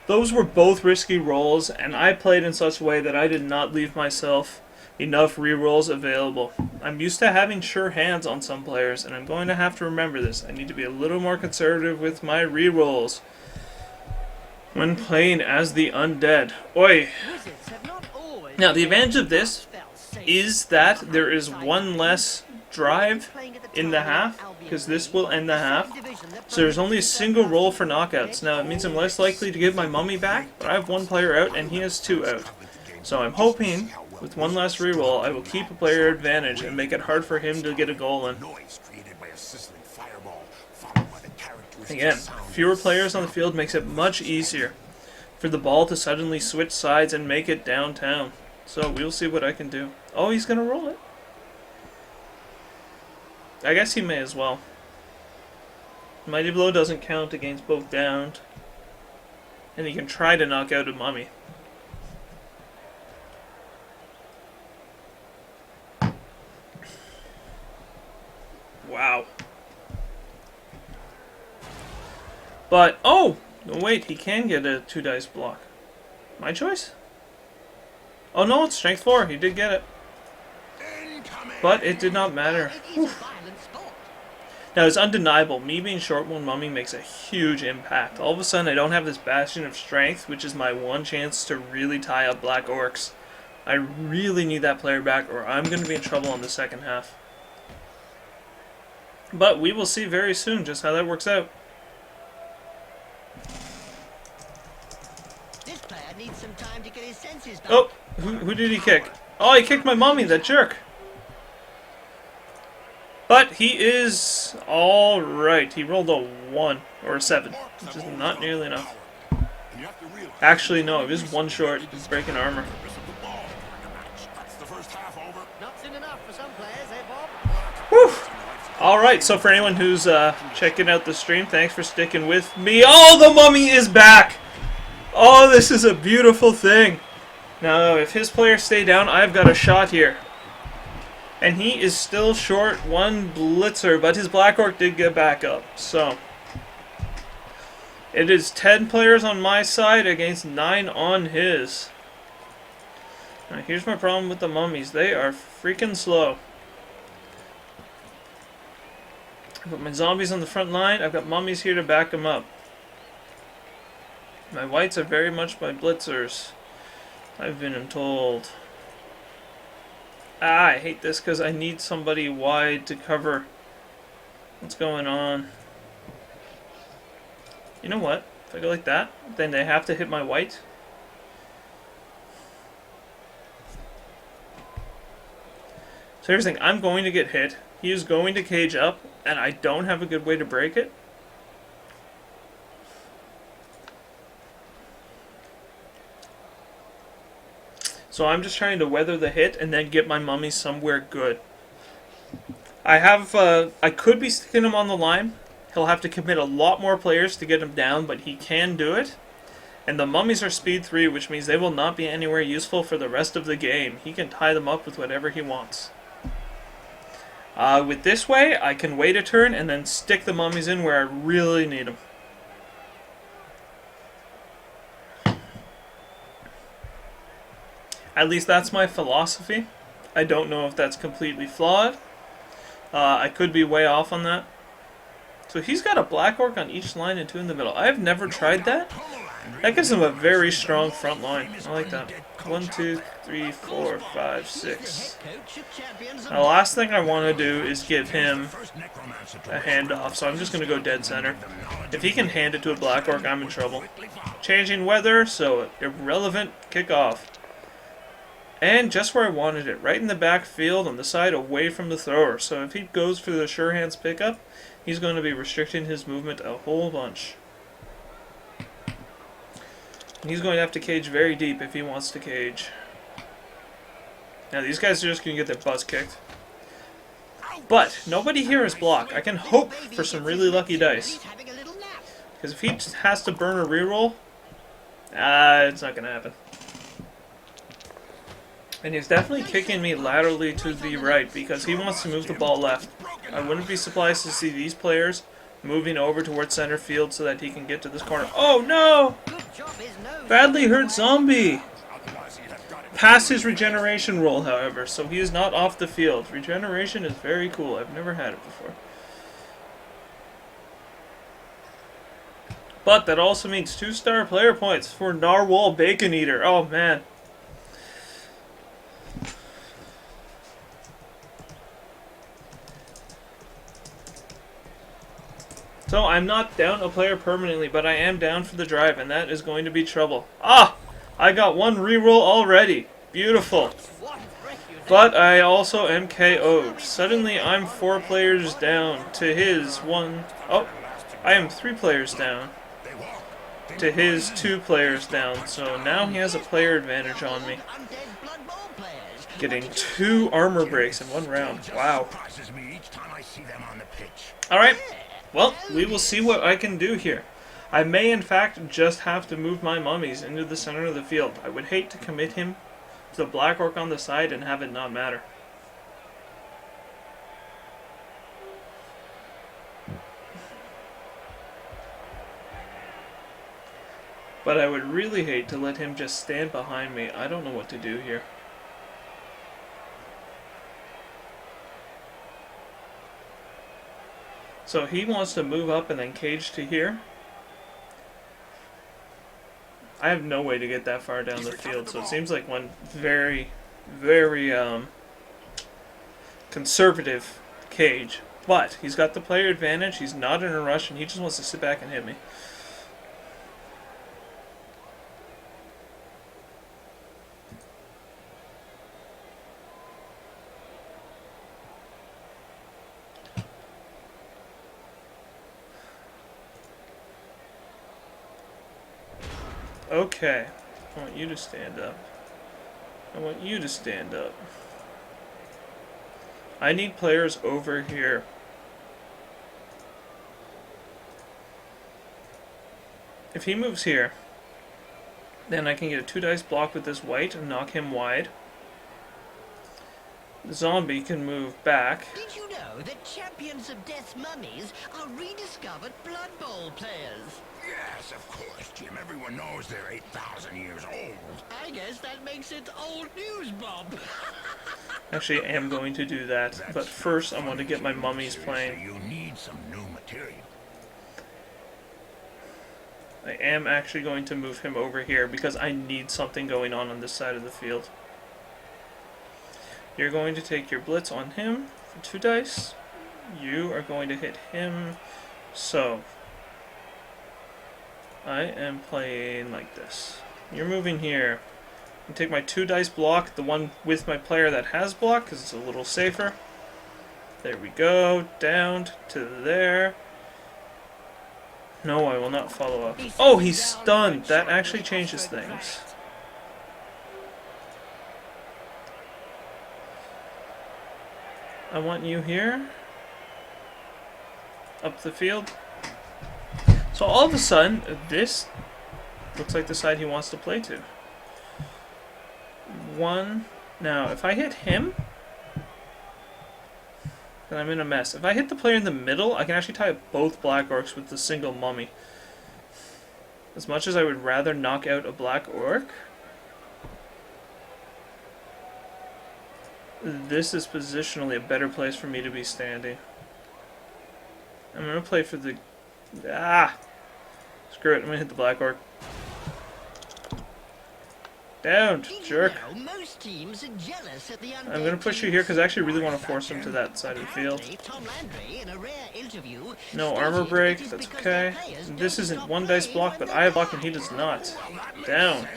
those were both risky rolls, and I played in such a way that I did not leave myself enough rerolls available. I'm used to having sure hands on some players, and I'm going to have to remember this. I need to be a little more conservative with my rerolls when playing as the Undead. Oi! Wizards have not always Now, the been advantage of this spell safe. is that there is one less drive in the half, because this will end the half. So there's only a single roll for knockouts. Now, it means I'm less likely to get my mummy back, but I have one player out and he has 2 out. So I'm hoping, with one less reroll, I will keep a player advantage and make it hard for him to get a goal in. Again, fewer players on the field makes it much easier for the ball to suddenly switch sides and make it downtown. So we'll see what I can do. Oh, he's going to roll it. I guess he may as well. Mighty Blow doesn't count against both downed. And he can try to knock out a mummy. Wow. But, oh! No, wait, he can get a 2-dice block. My choice? Oh no, it's strength 4. He did get it. But it did not matter. It is a violent sport. Now, it's undeniable. Me being short one mummy makes a huge impact. All of a sudden, I don't have this bastion of strength, which is my one chance to really tie up black orcs. I really need that player back, or I'm going to be in trouble in the second half. But we will see very soon just how that works out. This player needs some time to get his senses back. Oh, who did he kick? Oh, he kicked my mummy, that jerk. But he is alright. He rolled a 1 or a 7, which is not nearly enough. Actually, no, it is 1 short. He's breaking armor. Not soon enough for some players, eh, Bob? Whew. Alright, so for anyone who's checking out the stream, thanks for sticking with me. Oh, the mummy is back! Oh, this is a beautiful thing. Now, if his players stay down, I've got a shot here. And he is still short 1 blitzer, but his Black Orc did get back up. So, it is 10 players on my side against 9 on his. Now, here's my problem with the mummies. They are freaking slow. I've got my zombies on the front line. I've got mummies here to back them up. My whites are very much my blitzers, I've been told. Ah, I hate this because I need somebody wide to cover what's going on. You know what? If I go like that, then they have to hit my white. So here's the thing, I'm going to get hit. He is going to cage up, and I don't have a good way to break it. So I'm just trying to weather the hit and then get my mummy somewhere good. I could be sticking him on the line. He'll have to commit a lot more players to get him down, but he can do it. And the mummies are speed 3, which means they will not be anywhere useful for the rest of the game. He can tie them up with whatever he wants. With this way, I can wait a turn and then stick the mummies in where I really need them. At least that's my philosophy. I don't know if that's completely flawed. I could be way off on that. So he's got a black orc on each line and 2 in the middle. I've never tried that. That gives him a very strong front line. I like that. 1, 2, 3, 4, 5, 6. Now, the last thing I want to do is give him a handoff, so I'm just going to go dead center. If he can hand it to a black orc, I'm in trouble. Changing weather, so irrelevant, kick off. And just where I wanted it, right in the backfield on the side away from the thrower. So if he goes for the sure hands pickup, he's going to be restricting his movement a whole bunch. And he's going to have to cage very deep if he wants to cage. Now these guys are just going to get their butts kicked. But nobody here is block. I can hope for some really lucky dice. Because if he has to burn a reroll, it's not going to happen. And he's definitely kicking me laterally to the right because he wants to move the ball left. I wouldn't be surprised to see these players moving over towards center field so that he can get to this corner. Oh no! Badly hurt zombie! Passed his regeneration roll, however, so he is not off the field. Regeneration is very cool. I've never had it before. But that also means 2-star player points for Narwhal Bacon Eater. Oh man. So I'm not down a player permanently, but I am down for the drive, and that is going to be trouble. Ah! I got 1 reroll already. Beautiful. But I also am KO'd. Suddenly I'm 4 players down to his 1... Oh! I am 3 players down to his 2 players down. So now he has a player advantage on me. Getting 2 armor breaks in 1 round. Wow. Alright. Well, we will see what I can do here. I may, in fact, just have to move my mummies into the center of the field. I would hate to commit him to the black orc on the side and have it not matter. But I would really hate to let him just stand behind me. I don't know what to do here. So he wants to move up and then cage to here. I have no way to get that far down the field, so it seems like one very, very conservative cage. But he's got the player advantage, he's not in a rush, and he just wants to sit back and hit me. Okay, I want you to stand up. I want you to stand up. I need players over here. If he moves here, then I can get a 2-dice block with this white and knock him wide. The zombie can move back. Did you know that champions of death mummies are rediscovered Blood Bowl players? Yes, of course, Jim. Everyone knows they're 8,000 years old. I guess that makes it old news, Bob. Actually, I am going to do that, but first I want to get my mummies playing. You need some new material. I am actually going to move him over here because I need something going on this side of the field. You're going to take your blitz on him for 2 dice. You are going to hit him. So I am playing like this. You're moving here. I take my 2-dice block, the one with my player that has block, because it's a little safer. There we go. Down to there. No, I will not follow up. Oh, he's stunned. That actually changes things. I want you here. Up the field. So all of a sudden, this looks like the side he wants to play to. 1. Now, if I hit him, then I'm in a mess. If I hit the player in the middle, I can actually tie up both black orcs with the single mummy. As much as I would rather knock out a black orc, this is positionally a better place for me to be standing. I'm gonna play for the... Ah! Screw it, I'm gonna hit the Black Orc. Down, jerk. You know, most teams are jealous at the Undead I'm gonna push you here because I actually really want to force him to that side of the field. Tom Landry, in a rare interview, No armor break, that's okay. This isn't one dice block, but I block and he does not. Down.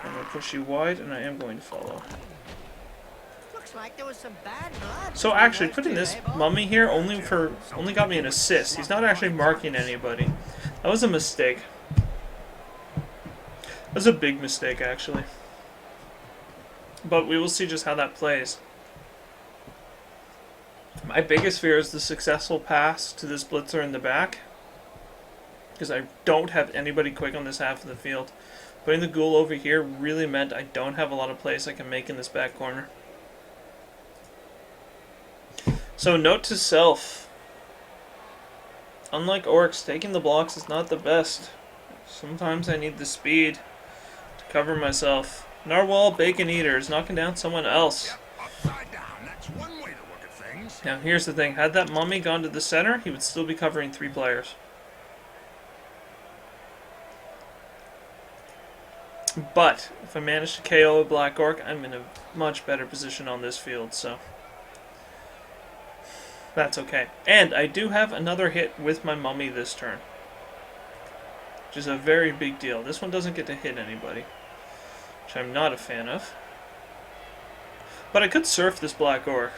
I'm gonna push you wide and I am going to follow. Looks like there was some bad blood. So actually, putting this mummy here only got me an assist. He's not actually marking anybody. That was a mistake. That was a big mistake, actually. But we will see just how that plays. My biggest fear is the successful pass to this blitzer in the back, because I don't have anybody quick on this half of the field. Putting the ghoul over here really meant I don't have a lot of plays I can make in this back corner. So note to self. Unlike orcs, taking the blocks is not the best. Sometimes I need the speed to cover myself. Narwhal Bacon Eater is knocking down someone else. Upside down. That's one way to look at things. Now here's the thing. Had that mummy gone to the center, he would still be covering 3 players. But if I manage to KO a Black Orc, I'm in a much better position on this field, so that's okay. And I do have another hit with my mummy this turn, which is a very big deal. This one doesn't get to hit anybody, which I'm not a fan of. But I could surf this Black Orc.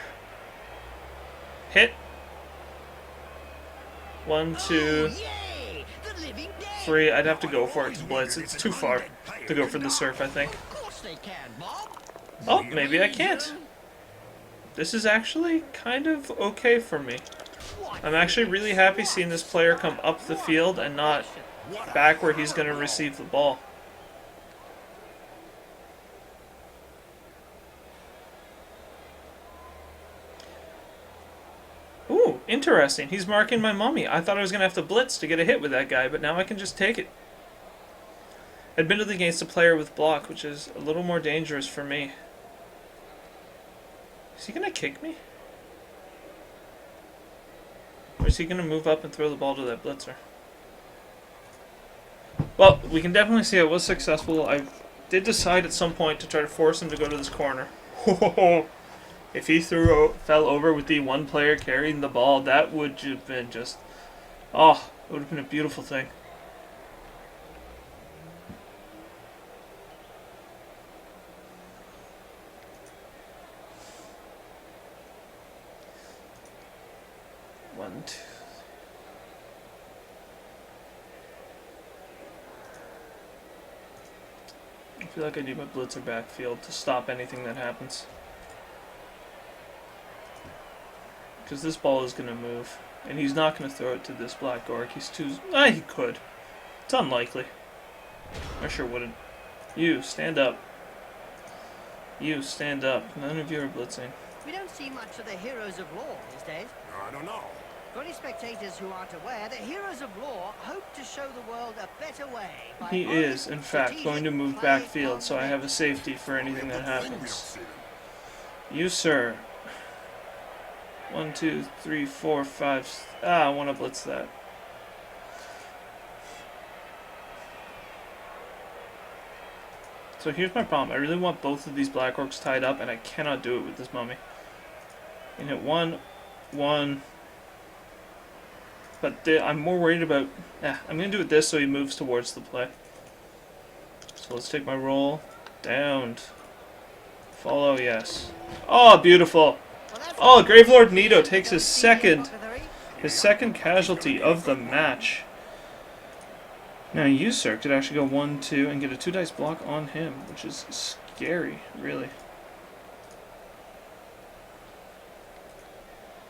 Hit. 1, 2, 3. I'd have to go for it to blitz. It's too far to go for the surf, I think. Of course they can, Bob. Oh, maybe I can't. This is actually kind of okay for me. I'm actually really happy seeing this player come up the field and not back where he's going to receive the ball. Ooh, interesting. He's marking my mummy. I thought I was going to have to blitz to get a hit with that guy, but now I can just take it. Admittedly against a player with block, which is a little more dangerous for me. Is he going to kick me? Or is he going to move up and throw the ball to that blitzer? Well, we can definitely see I was successful. I did decide at some point to try to force him to go to this corner. If he fell over with the one player carrying the ball, that would have been just... Oh, it would have been a beautiful thing. One, two. I feel like I need my blitzer backfield to stop anything that happens. Because this ball is going to move. And he's not going to throw it to this Black Orc. He's too... he could. It's unlikely. I sure wouldn't. You, stand up. You, stand up. None of you are blitzing. We don't see much of the heroes of law these days. I don't know. For any spectators who aren't aware, the heroes of law hope to show the world a better way. By He is, in fact, going to move backfield, so I have a safety for anything that happens. You, sir. 1, 2, 3, 4, 5. I want to blitz that. So here's my problem. I really want both of these Black Orcs tied up, and I cannot do it with this mummy. And hit 1, 1. But I'm more worried about... I'm going to do it this so he moves towards the play. So let's take my roll. Downed. Follow, yes. Oh, beautiful. Oh, Gravelord Nito takes his second casualty of the match. Now you, sir, could actually go 1, 2 and get a 2 dice block on him, which is scary, really.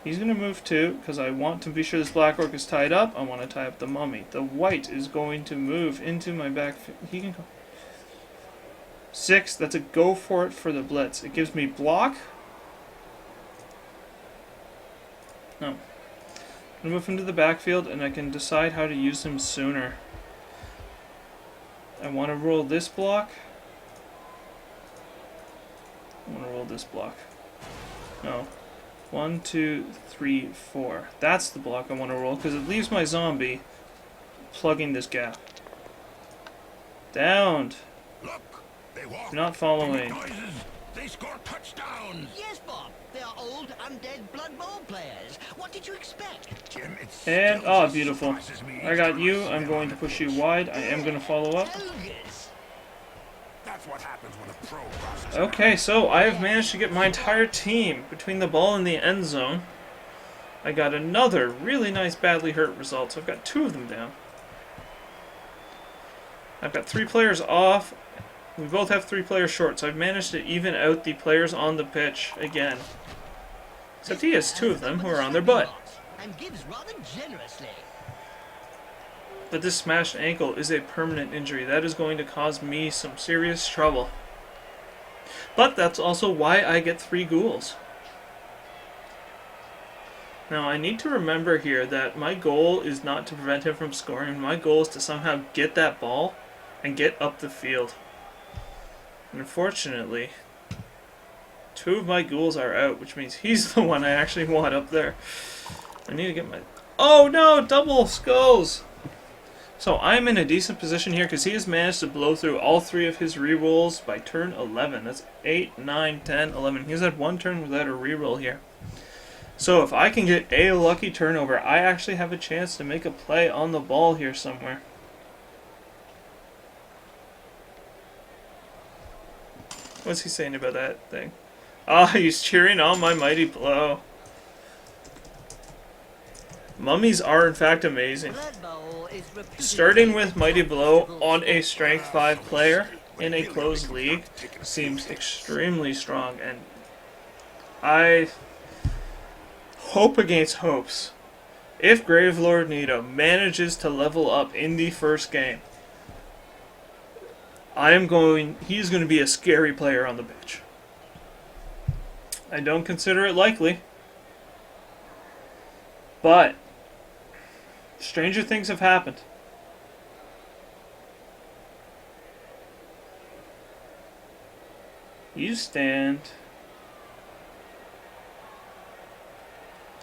He's going to move 2 because I want to be sure this Black Orc is tied up. I want to tie up the mummy. The white is going to move into my back. He can go 6. That's a go for it for the blitz. It gives me block. No. I'm going to move him to the backfield, and I can decide how to use him sooner. I want to roll this block. I want to roll this block. No. 1, 2, 3, 4. That's the block I want to roll, because it leaves my zombie plugging this gap. Downed. Look, they walk. You're not following. Noises. They score touchdowns. Yes, Bob. They are old Undead Blood Bowl players. What did you expect? Jim, it's And, still oh, beautiful. surprises me I got you. I'm going to push you wide. I am going to follow up. Ogres. That's what happens when a pro crosses. Okay, so I have managed to get my entire team between the ball and the end zone. I got another really nice badly hurt result, so I've got 2 of them down. I've got 3 players off. We both have 3 players short, so I've managed to even out the players on the pitch again. Except he has 2 of them who are on their butt. And gives rather generously. But this smashed ankle is a permanent injury. That is going to cause me some serious trouble. But that's also why I get 3 ghouls. Now, I need to remember here that my goal is not to prevent him from scoring. My goal is to somehow get that ball and get up the field. And unfortunately, 2 of my ghouls are out, which means he's the one I actually want up there. I need to get my... Oh no! Double skulls! So I'm in a decent position here because he has managed to blow through all 3 of his rerolls by turn 11. That's 8, 9, 10, 11. He's had 1 turn without a reroll here. So if I can get a lucky turnover, I actually have a chance to make a play on the ball here somewhere. What's he saying about that thing? Ah, he's cheering on my mighty blow. Mummies are in fact amazing. Blood Bowl is repeatedly Starting with Mighty Blow on a Strength 5 player in a closed league seems extremely strong, and I hope against hopes. If Gravelord Nito manages to level up in the first game, he's going to be a scary player on the pitch. I don't consider it likely, but stranger things have happened. You stand.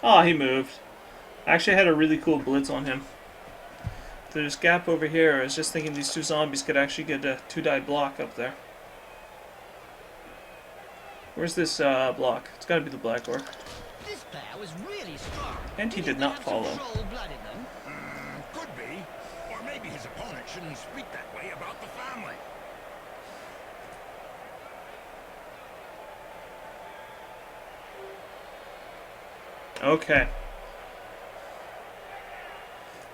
Oh, he moved. I actually had a really cool blitz on him. There's a gap over here. I was just thinking these 2 zombies could actually get a 2-die block up there. Where's this block? It's got to be the black orc. This player was really strong. And he did Didn't not have some follow. troll blood in them. Could be. Or maybe his opponent shouldn't speak that way about the family. Okay.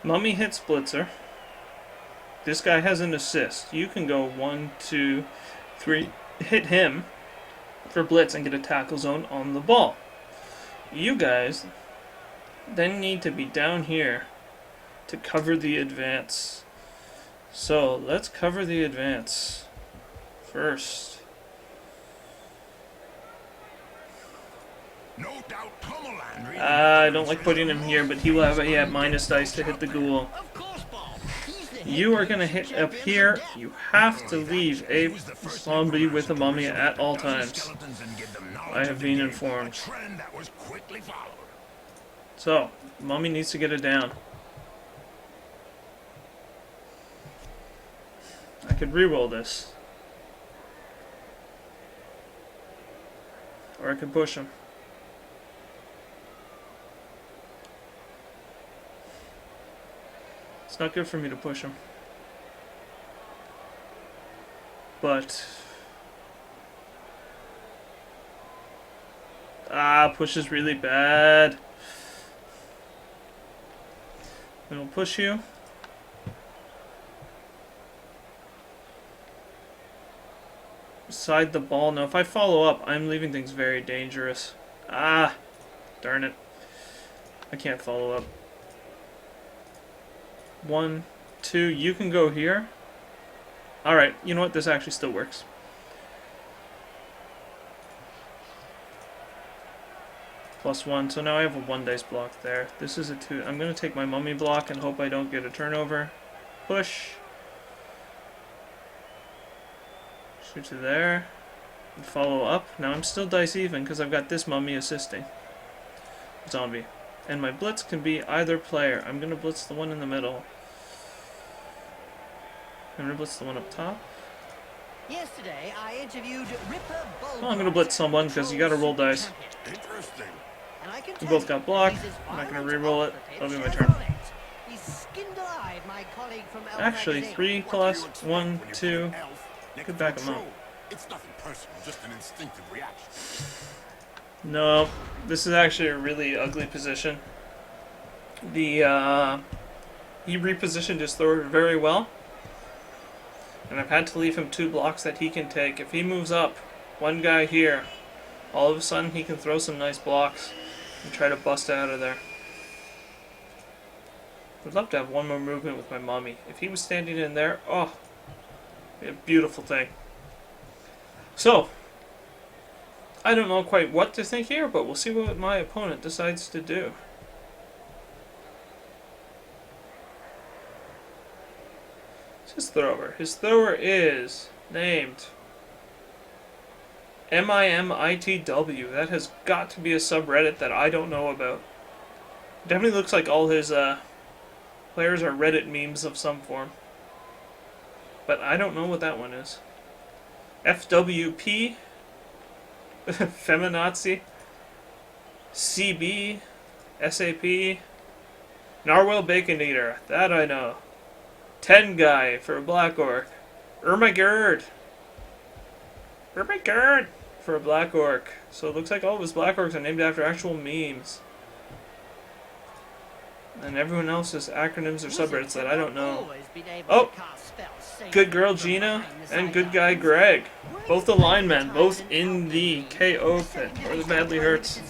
Mummy hits Blitzer. This guy has an assist. You can go 1, 2, 3, hit him for blitz and get a tackle zone on the ball. You guys then need to be down here to cover the advance. So let's cover the advance first. No doubt Tomoland really I don't like putting him here, but he will have minus dice to hit the ghoul. Of course, Bob. He's the You are heavyweight going to hit up champion here. from death. You have to leave a zombie with a mummy at all times. I have been informed. Trend that was quickly followed. So, mummy needs to get it down. I could reroll this. Or I could push him. It's not good for me to push him. But... push is really bad. It'll push you. Beside the ball. Now, if I follow up, I'm leaving things very dangerous. Ah, darn it. I can't follow up. 1, 2, you can go here. Alright, you know what? This actually still works. +1, so now I have a 1 dice block there. This is a 2. I'm going to take my mummy block and hope I don't get a turnover. Push. Shoot to there. And follow up. Now I'm still dice even because I've got this mummy assisting. zombie. And my blitz can be either player. I'm going to blitz the one in the middle. I'm going to blitz the one up top. Yesterday, I interviewed Ripper Bull. Well, I'm going to blitz someone because you got to roll dice. Interesting. And I can We tell both got you block. he's as I'm not going to violent re-roll off it. the That'll be my pitch turn. as on it. He's skinned alive my colleague from Elf Actually, Magazine. 3 What do plus you expect 1, when you 2. put an elf next Could to back a him up. troll? It's nothing personal, just an instinctive reaction. No, this is actually a really ugly position. The he repositioned his thrower very well, and I've had to leave him 2 blocks that he can take. If he moves up one guy here, all of a sudden he can throw some nice blocks and try to bust out of there. I'd love to have one more movement with my mommy. If he was standing in there, oh, a beautiful thing. So, I don't know quite what to think here, but we'll see what my opponent decides to do. It's his thrower. His thrower is named MIMITW. That has got to be a subreddit that I don't know about. Definitely looks like all his players are Reddit memes of some form. But I don't know what that one is. FWP? Feminazi? CB? SAP? Narwhal Bacon Eater. That I know. 10 guy for a black orc. Ermagerd for a black orc. So it looks like all of his black orcs are named after actual memes. And everyone else is acronyms or subreddits that I don't know. Oh! Good girl Gina and good guy Greg. Both the linemen, both in the KO pit, or the badly hurts.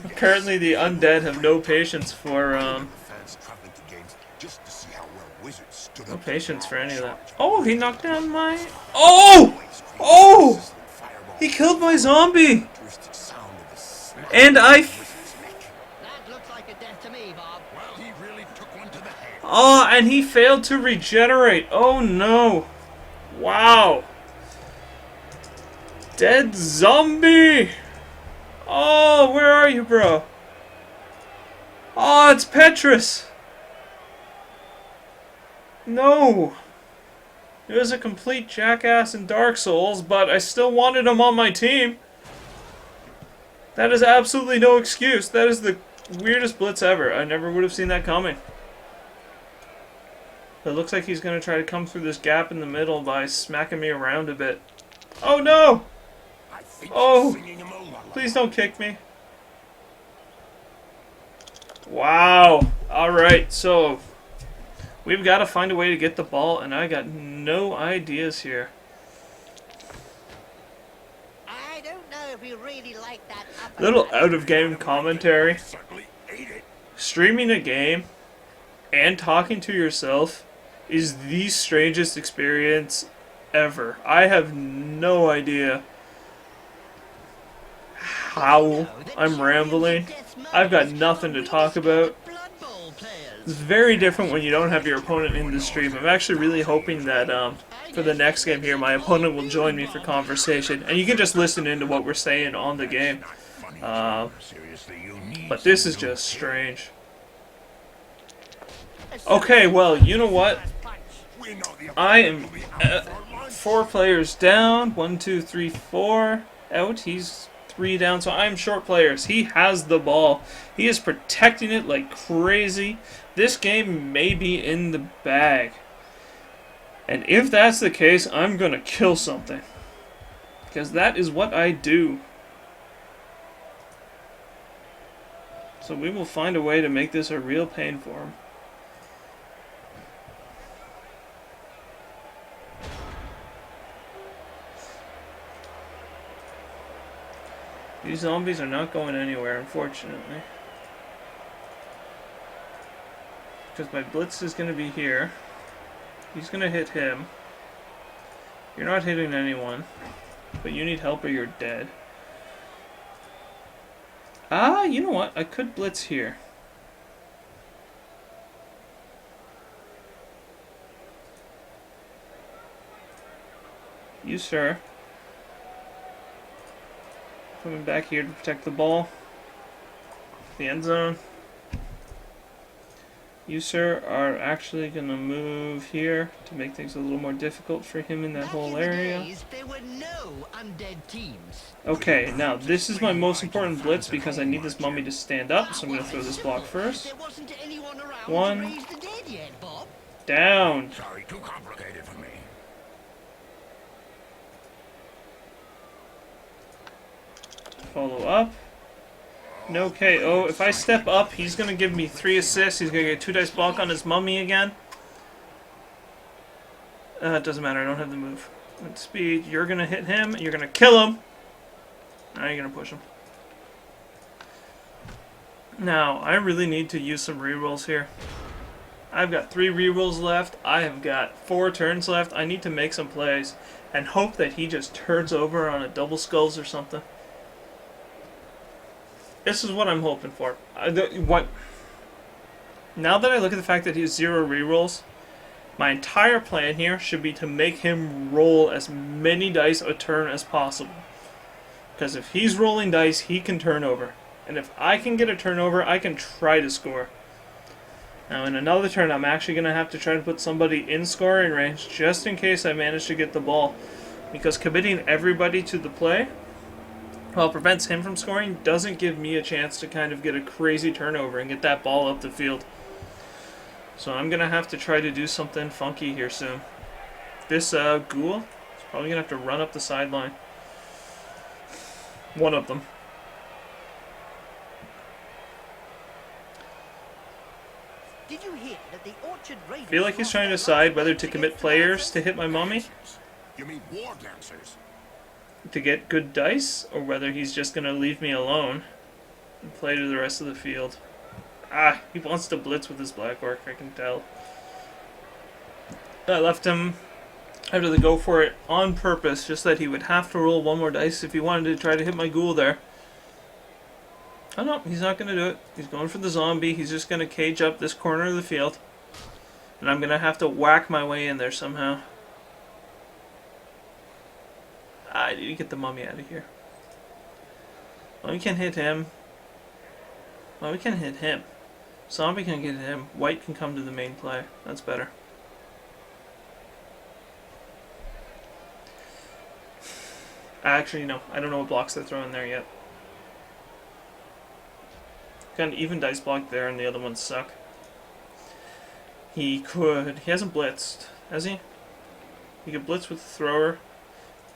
Apparently the undead have no patience for, no patience for any of that. Oh, he knocked down my... Oh! Oh! He killed my zombie! And I... That looks like a death to me, Bob. Well, he really took one to the head. Oh, and he failed to regenerate. Oh no. Wow. Dead zombie! Oh, where are you, bro? Oh, it's Petrus! No! He was a complete jackass in Dark Souls, but I still wanted him on my team. That is absolutely no excuse. That is the weirdest blitz ever. I never would have seen that coming. It looks like he's going to try to come through this gap in the middle by smacking me around a bit. Oh no! Oh! Please don't kick me. Wow. Alright, so we've got to find a way to get the ball, and I got no ideas here. I don't know if we really like that. Little out-of-game commentary. Streaming a game and talking to yourself is the strangest experience ever. I have no idea how I'm rambling. I've got nothing to talk about. It's very different when you don't have your opponent in the stream. I'm actually really hoping that for the next game here, my opponent will join me for conversation, and you can just listen into what we're saying on the game. But this is just strange. Okay, well, you know what? I am 4 players down. 1, 2, 3, 4 out. He's 3 down, so I'm short players. He has the ball. He is protecting it like crazy. This game may be in the bag. And if that's the case, I'm going to kill something. Because that is what I do. So we will find a way to make this a real pain for him. These zombies are not going anywhere, unfortunately. Because my blitz is going to be here. He's going to hit him. You're not hitting anyone. But you need help or you're dead. Ah, you know what? I could blitz here. You, sir. Coming back here to protect the ball. the end zone. You, sir, are actually going to move here to make things a little more difficult for him in that Back whole in the area. days, there were no undead teams. Okay, now this is my most important blitz because I need this mummy to stand up, so I'm going to throw this block first. There wasn't anyone around One. to raise the dead yet, Bob. Down. Sorry, too complicated for me. Follow up. No KO. If I step up, he's going to give me 3 assists. He's going to get 2 dice block on his mummy again. It doesn't matter. I don't have the move. At speed, you're going to hit him. You're going to kill him. Now you're going to push him. Now, I really need to use some rerolls here. I've got 3 rerolls left. I have got 4 turns left. I need to make some plays and hope that he just turns over on a double skulls or something. This is what I'm hoping for. Now that I look at the fact that he has 0 rerolls, my entire plan here should be to make him roll as many dice a turn as possible. Because if he's rolling dice, he can turn over. And if I can get a turnover, I can try to score. Now in another turn, I'm actually going to have to try to put somebody in scoring range just in case I manage to get the ball. Because committing everybody to the play, while it prevents him from scoring, doesn't give me a chance to kind of get a crazy turnover and get that ball up the field. So I'm going to have to try to do something funky here soon. This ghoul is probably going to have to run up the sideline. One of them. Did you hear that the Orchard Raiders I feel like he's lost trying to their decide last whether match to commit against the players Lancers? to hit my mummy You mean war dancers? to get good dice, or whether he's just going to leave me alone and play to the rest of the field. Ah, he wants to blitz with his black orc, I can tell. I left him after the go for it on purpose, just that he would have to roll 1 more dice if he wanted to try to hit my ghoul there. Oh no, he's not going to do it. He's going for the zombie. He's just going to cage up this corner of the field. And I'm going to have to whack my way in there somehow. I need to get the mummy out of here. Mummy can hit him. Mummy can hit him. Zombie can get him. White can come to the main play. That's better. Actually, no. I don't know what blocks they're throwing there yet. Got an even dice block there, and the other ones suck. He could... He hasn't blitzed, has he? He could blitz with the thrower.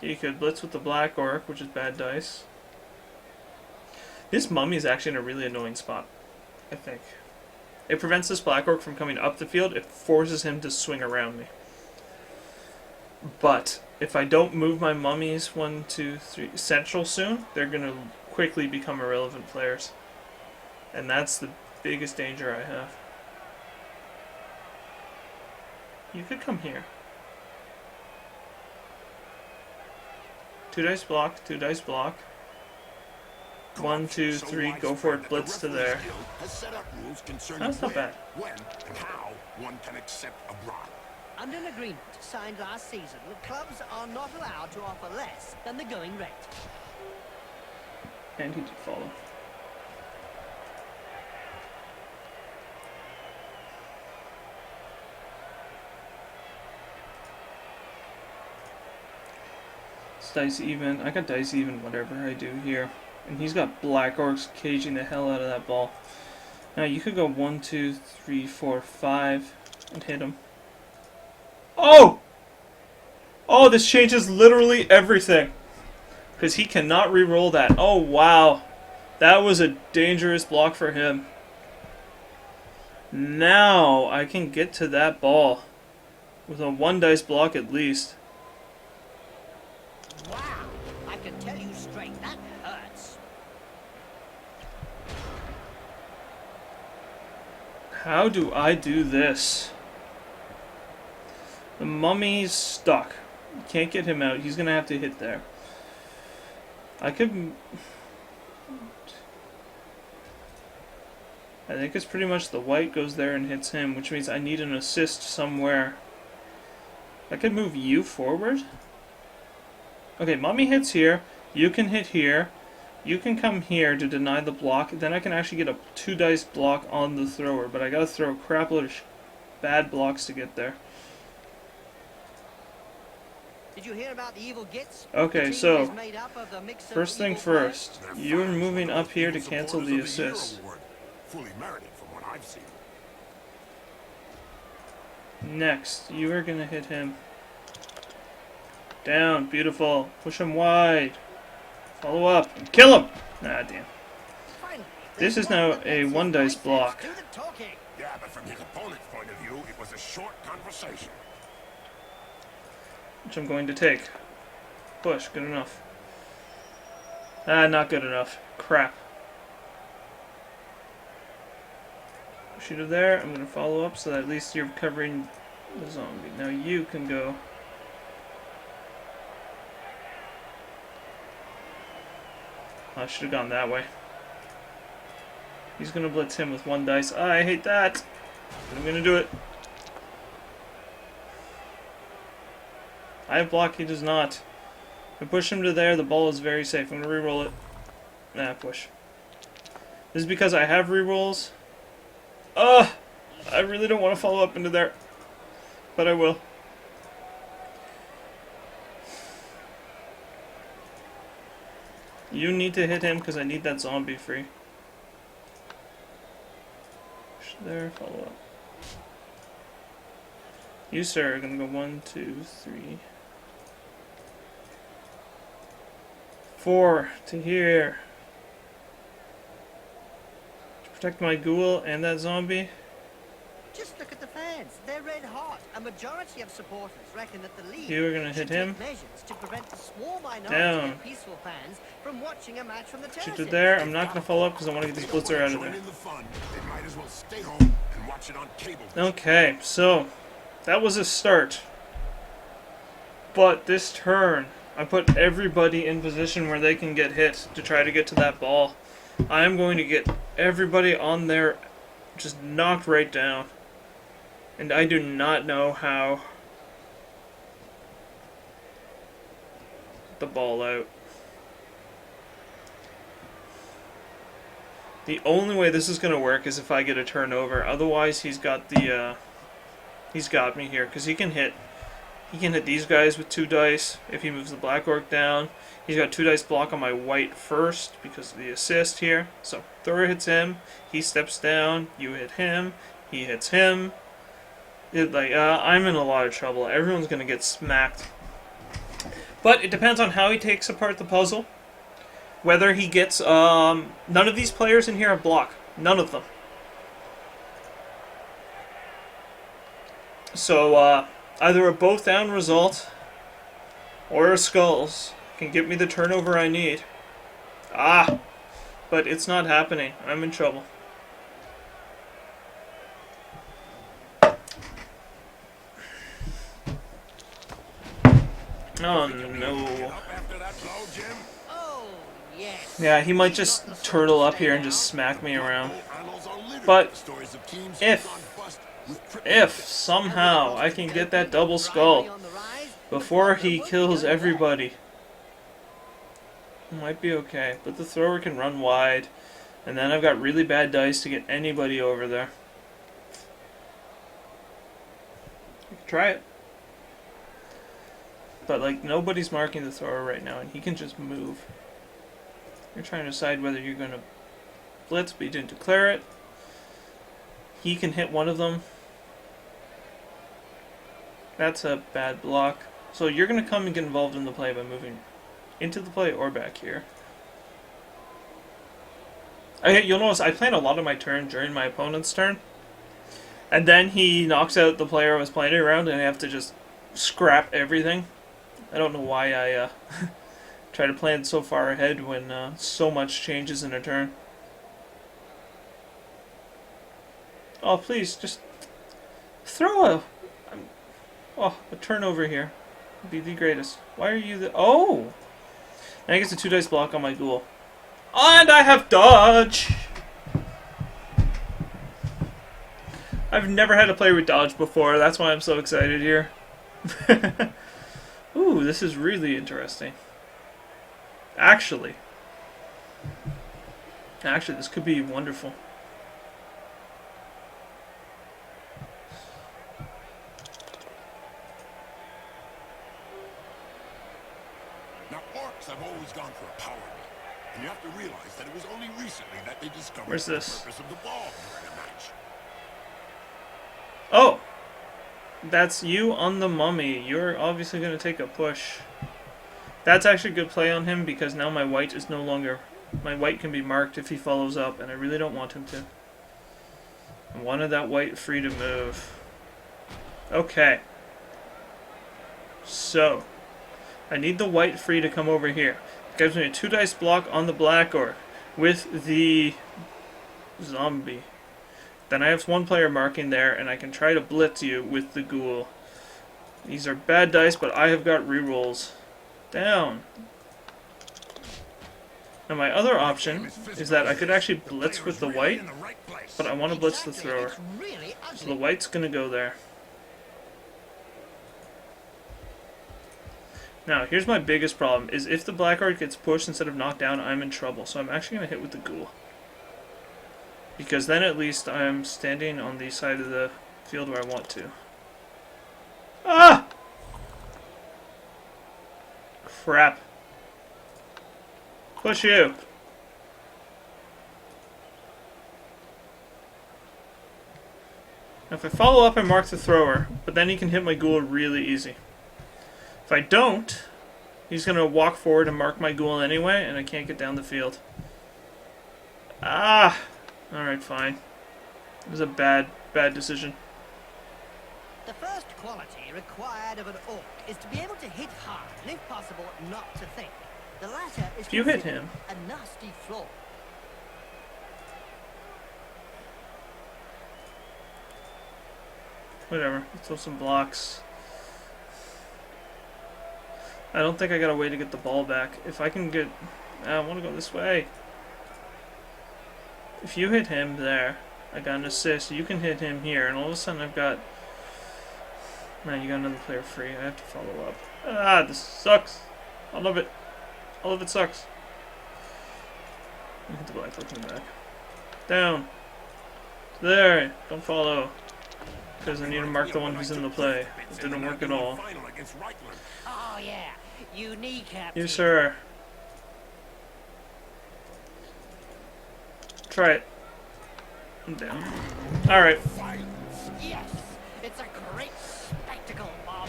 He could blitz with the black orc, which is bad dice. This mummy is actually in a really annoying spot, I think. It prevents this black orc from coming up the field. It forces him to swing around me. But if I don't move my mummies 1, 2, 3 central soon, they're going to quickly become irrelevant players. And that's the biggest danger I have. You could come here. 2 dice block, 2 dice block. 1, 2, 3, go for it, blitz to there. That's not bad. When and how one can accept a bribe. Under an agreement signed last season, the clubs are not allowed to offer less than the going rate. And he did follow. It's dice even. I got dice even whatever I do here. And he's got black orcs caging the hell out of that ball. Now you could go 1, 2, 3, 4, 5 and hit him. Oh! Oh, this changes literally everything. Because he cannot re-roll that. Oh, wow. That was a dangerous block for him. Now I can get to that ball. With a 1 dice block at least. Wow, I can tell you straight, that hurts. How do I do this? The mummy's stuck. You can't get him out. He's going to have to hit there. I could... I think it's pretty much the white goes there and hits him, which means I need an assist somewhere. I could move you forward. Okay, mummy hits here. You can hit here. You can come here to deny the block. Then I can actually get a 2 dice block on the thrower. But I gotta throw a crap load of bad blocks to get there. Did you hear about the evil gits? Okay, The team so is made up of the mix of first thing evil first, They're you're fine moving supporters, up here to evil cancel supporters the of Year assist. award. Fully merited from what I've seen. Next, you are gonna hit him. Down, beautiful. Push him wide. Follow up and kill him. Ah, damn. Finally, This there's is now one that a lets his 1 dice biceps block, do the talking. Yeah, but from his opponent's point of view, it was a short conversation. which I'm going to take. Push, good enough. Ah, not good enough. Crap. Shoot it there. I'm going to follow up so that at least you're covering the zombie. Now you can go. I should have gone that way. He's going to blitz him with 1 dice. Ah, I hate that. But I'm going to do it. I have block, he does not. If I push him to there, the ball is very safe. I'm going to re-roll it. Nah, push. This is because I have re-rolls. Ugh! I really don't want to follow up into there. But I will. You need to hit him because I need that zombie free. Push there, follow up. You, sir, are going to go 1, 2, 3, 4 to here. To protect my ghoul and that zombie. Just look at the fans. They're red hot. A majority of supporters reckon that the league You are going to hit should him. take measures to prevent the small minority Down. of peaceful fans from watching a match from the Shoot terraces. it there. I'm not going to follow up because I want to get this blitzer out of Join there. in the fun. They might as well stay home and watch it on cable. Okay, so that was a start. But this turn, I put everybody in position where they can get hit to try to get to that ball. I am going to get everybody on there just knocked right down. And I do not know how the ball out. The only way this is going to work is if I get a turnover. Otherwise, he's got the he's got me here because he can hit these guys with 2 dice if he moves the black orc down. He's got 2 dice block on my white first because of the assist here. So thrower hits him, he steps down, you hit him, he hits him. I'm in a lot of trouble. Everyone's gonna get smacked. But it depends on how he takes apart the puzzle. Whether he gets none of these players in here have block. None of them. So either a both down result or a skulls can get me the turnover I need. Ah, but it's not happening. I'm in trouble. Oh no. After that blow, Jim, Oh, yes. Yeah, he might just turtle up here and just smack me around. annals are littered But with stories of teams if- who've gone bust with triple If hits. somehow I can get that double skull before he kills everybody, it might be okay. But the thrower can run wide, and then I've got really bad dice to get anybody over there. Try it. But like nobody's marking the thrower right now, and he can just move. You're trying to decide whether you're going to blitz, but you didn't declare it. He can hit one of them. That's a bad block. So you're going to come and get involved in the play by moving into the play or back here. Okay, you'll notice I plan a lot of my turn during my opponent's turn. And then he knocks out the player I was playing around, and I have to just scrap everything. I don't know why I try to plan so far ahead when so much changes in a turn. Oh, please, just throw a turnover here. Would be the greatest. Why are you the... Oh! And I get a 2 dice block on my ghoul. And I have dodge! I've never had to play with dodge before. That's why I'm so excited here. Ooh, this is really interesting. Actually, Actually, this could be wonderful. Now, orcs have always gone for a power nap, and you have to realize that it was only recently that they discovered Where's the this? purpose of the ball during a match. Oh! That's you on the mummy. You're obviously going to take a push. That's actually a good play on him because now my white is no longer... My white can be marked if he follows up, and I really don't want him to. I wanted that white free to move. Okay. So, I need the white free to come over here. It gives me a 2 dice block on the black orc with the zombie. Then I have 1 player marking there, and I can try to blitz you with the ghoul. These are bad dice, but I have got rerolls. Down. Now my other option is that I could actually blitz with the white, but I want to blitz the thrower. So the white's going to go there. Now, here's my biggest problem, is if the black orc gets pushed instead of knocked down, I'm in trouble. So I'm actually going to hit with the ghoul. Because then at least I'm standing on the side of the field where I want to. Ah! Crap. Push you. Now if I follow up, I mark the thrower, but then he can hit my ghoul really easy. If I don't, he's going to walk forward and mark my ghoul anyway, and I can't get down the field. Ah! Alright, fine. It was a bad decision. The first quality required of an orc is to be able to hit hard, and if possible, not to think. The latter is If you hit considered him. a nasty flaw. Whatever, let's throw some blocks. I don't think I got a way to get the ball back. If I can get... I want to go this way. If you hit him there, I got an assist. You can hit him here, and all of a sudden I've got... Man, you got another player free. I have to follow up. Ah, this sucks. All of it. All of it sucks. Hit the black in the back. Down. There. Don't follow. Because I need to mark the one who's in the play. It didn't work at all. Oh yeah, you kneecap. Yes, sir. Try it. I'm down. Alright. Yes, it's a great spectacle, Bob.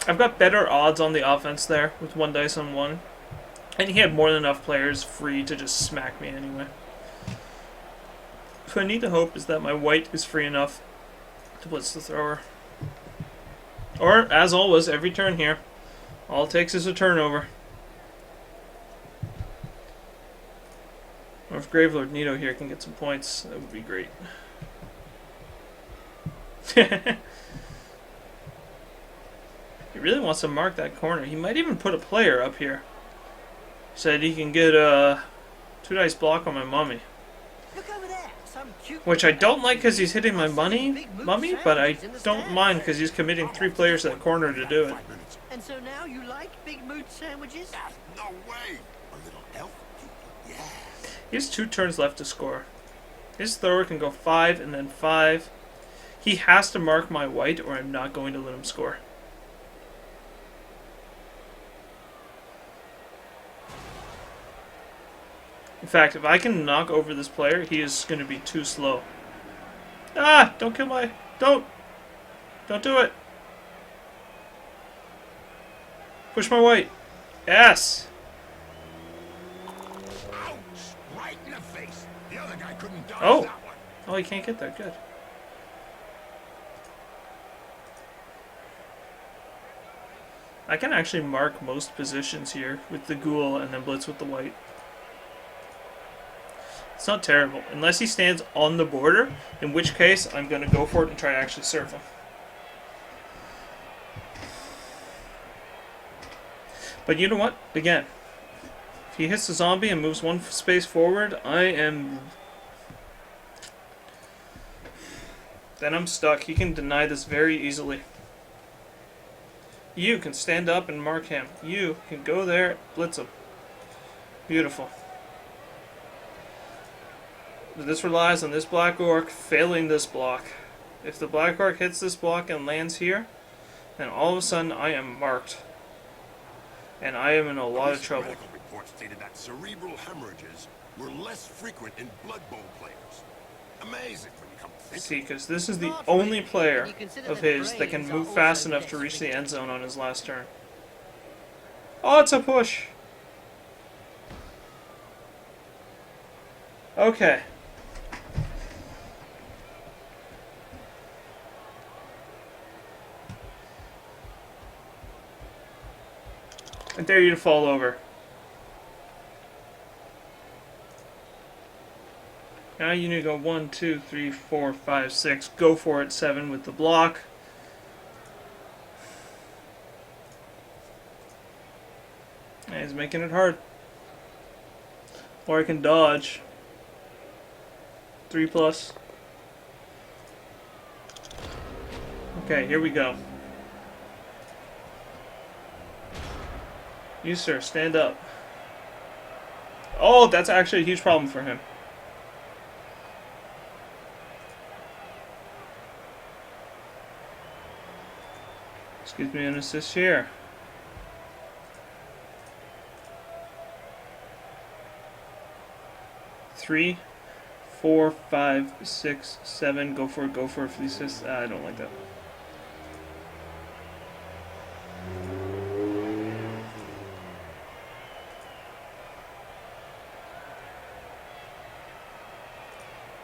I've got better odds on the offense there with 1 dice on 1. And he had more than enough players free to just smack me anyway. So I need to hope is that my white is free enough to blitz the thrower. Or, as always, every turn here, all it takes is a turnover. Or if Gravelord Nito here can get some points, that would be great. He really wants to mark that corner. He might even put a player up here. Said he can get a 2 dice block on my mummy. Look over there, some cute. Which I don't like because he's hitting my mummy, but I don't mind because he's committing 3 players to that corner to do it. And so now you like big mood sandwiches? No way. A little elf. Yeah. He has 2 turns left to score. His thrower can go 5 and then 5. He has to mark my white or I'm not going to let him score. In fact, if I can knock over this player, he is going to be too slow. Ah! Don't kill my... Don't do it! Push my white. Yes! Ouch! Right in the face. The other guy couldn't dodge Oh! that one. Oh, he can't get there. Good. I can actually mark most positions here with the ghoul and then blitz with the white. It's not terrible. Unless he stands on the border, in which case I'm going to go for it and try to actually serve him. But you know what? Again, if he hits the zombie and moves 1 space forward, then I'm stuck. He can deny this very easily. You can stand up and mark him. You can go there, blitz him. Beautiful. This relies on this black orc failing this block. If the black orc hits this block and lands here, then all of a sudden I am marked. And I am in a lot of trouble. Medical report stated that cerebral hemorrhages were less frequent in Blood Bowl players. Amazing when you come to think. See, because this is the only player of his that can move fast enough to reach the end zone on his last turn. Oh, it's a push! Okay. I dare you to fall over. Now you need to go 1, 2, 3, 4, 5, 6. Go for it, 7 with the block. And he's making it hard. Or I can dodge. 3 plus. Okay, here we go. You, sir, stand up. Oh, that's actually a huge problem for him. Excuse me, an assist here. Three, 4, 5, 6, 7. Go for it for the assist. I don't like that.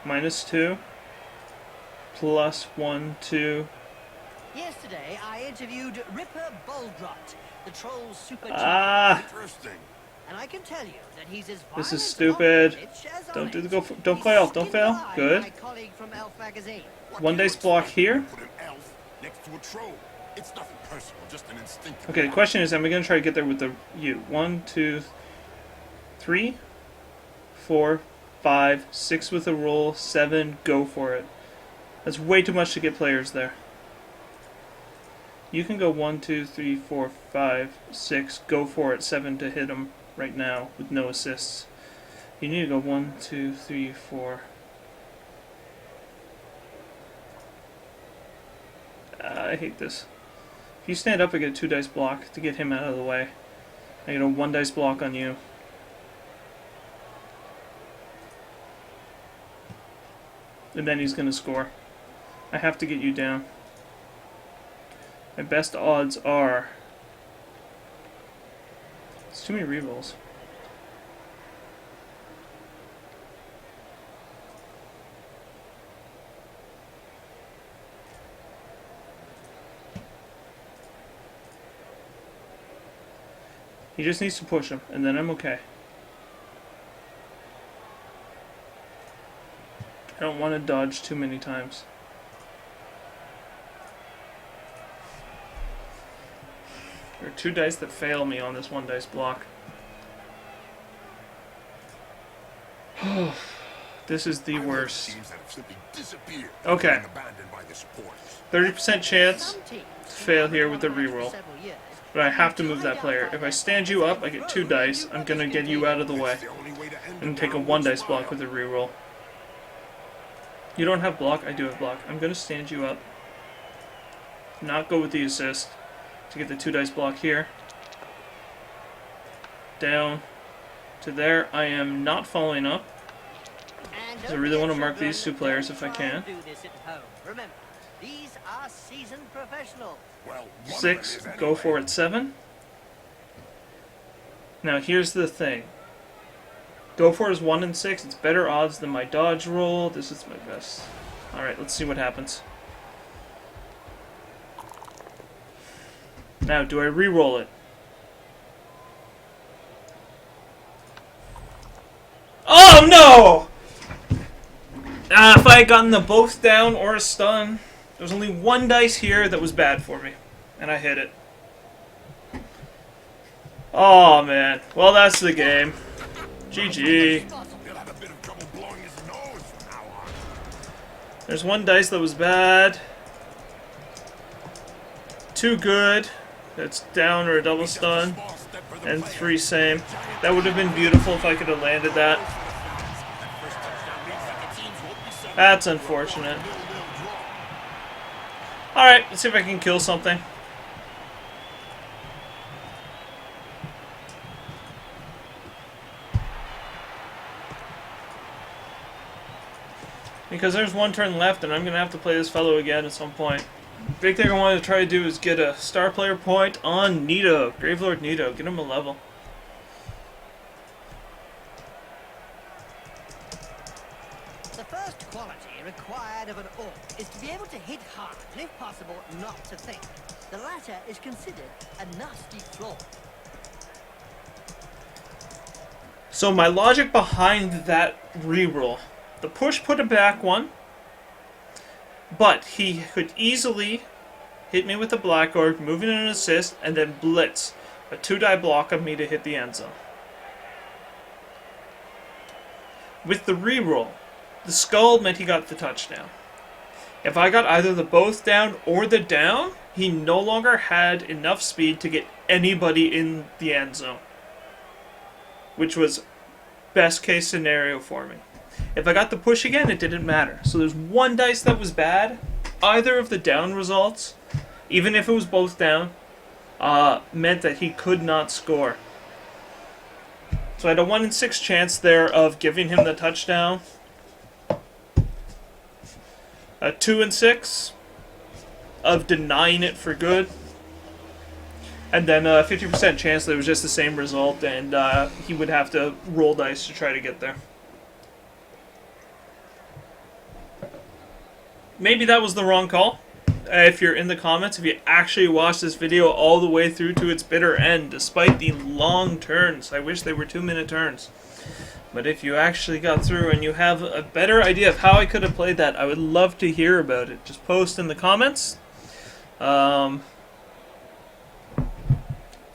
-2. +1, 2. Yesterday, I interviewed Ripper Boldrot, the troll's super Interesting. and I can tell you that he's as This is violent stupid. on the pitch as Don't on do the it. go. Don't He's fail. Don't skinned fail. alive, Good. my colleague from Elf magazine. One dice block here. Put an elf next to a troll. It's nothing personal, just an instinctive. Okay, the question is, am I going to try to get there with the U? 1, 2, 3, 4, 5, 6 with a roll, 7. Go for it. That's way too much to get players there. You can go 1, 2, 3, 4, 5, 6. Go for it. 7 to hit him right now with no assists. You need to go 1, 2, 3, 4. I hate this. If you stand up, I get a 2 dice block to get him out of the way. I get a 1 dice block on you. And then he's going to score. I have to get you down. My best odds are... It's too many rerolls. He just needs to push him, and then I'm okay. I don't want to dodge too many times. There are 2 dice that fail me on this 1 dice block. This is the worst. Teams that have simply disappeared. Okay. And abandoned by the supporters. 30% chance Some teams to fail here with the reroll. several years, But I have to move that player. If I stand you up, I get 2 dice. I'm going to get you out of the way. The only way to end And it take a now 1 is dice block fire. with a reroll. You don't have block? I do have block. I'm going to stand you up. Not go with the assist. To get the 2 dice block here. Down. To there. I am not following up. And I really want to mark these 2 players if I can. do this at home. Remember, these are seasoned professionals. Well, one 6. of them is Go anyway. for it. 7. Now here's the thing. Go for it is 1 and 6. It's better odds than my dodge roll. This is my best. Alright, let's see what happens. Now, do I re-roll it? Oh no! If I had gotten them both down or a stun, there was only 1 dice here that was bad for me. And I hit it. Oh man. Well, that's the game. GG. He'll have a bit of trouble blowing his nose from now on. There's 1 dice that was bad. 2 good. That's down or a double stun. Small step for the And player. 3 same. That would have been beautiful if I could have landed that. That first touchdown means that the That's unfortunate. Alright, let's see if I can kill something. Because there's one turn left, and I'm going to have to play this fellow again at some point. Big thing I wanted to try to do is get a star player point on Nito, Gravelord Nito. Get him a level. The first quality required of an orc is to be able to hit hard, and if possible, not to think. The latter is considered a nasty flaw. So my logic behind that reroll, the push put him back one, but he could easily hit me with the Black Orc, move in an assist, and then blitz. A 2-die block of me to hit the end zone. With the reroll, the skull meant he got the touchdown. If I got either the both down or the down, he no longer had enough speed to get anybody in the end zone. Which was best case scenario for me. If I got the push again, it didn't matter. So there's one dice that was bad. Either of the down results, even if it was both down, meant that he could not score. So I had a 1 in 6 chance there of giving him the touchdown. A 2 in 6 of denying it for good. And then a 50% chance that it was just the same result, and he would have to roll dice to try to get there. Maybe that was the wrong call. If you're in the comments, if you actually watched this video all the way through to its bitter end, despite the long turns. I wish they were 2-minute turns. But if you actually got through and you have a better idea of how I could have played that, I would love to hear about it. Just post in the comments.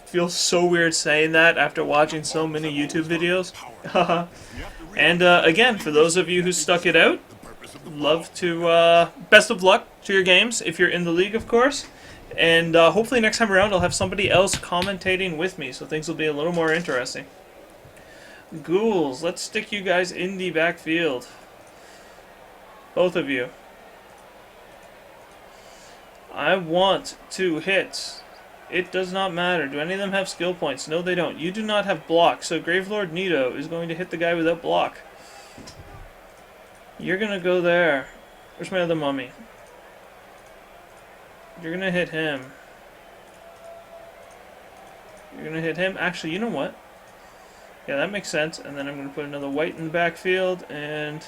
Feels so weird saying that after watching so many YouTube videos. And again, for those of you who stuck it out, love to, best of luck to your games, if you're in the league, of course. And hopefully next time around I'll have somebody else commentating with me, so things will be a little more interesting. Ghouls, let's stick you guys in the backfield. Both of you. I want to hit. It does not matter. Do any of them have skill points? No, they don't. You do not have block, so Gravelord Nito is going to hit the guy without block. You're going to go there. Where's my other mummy? You're going to hit him. You're going to hit him. Actually, you know what? Yeah, that makes sense. And then I'm going to put another white in the backfield and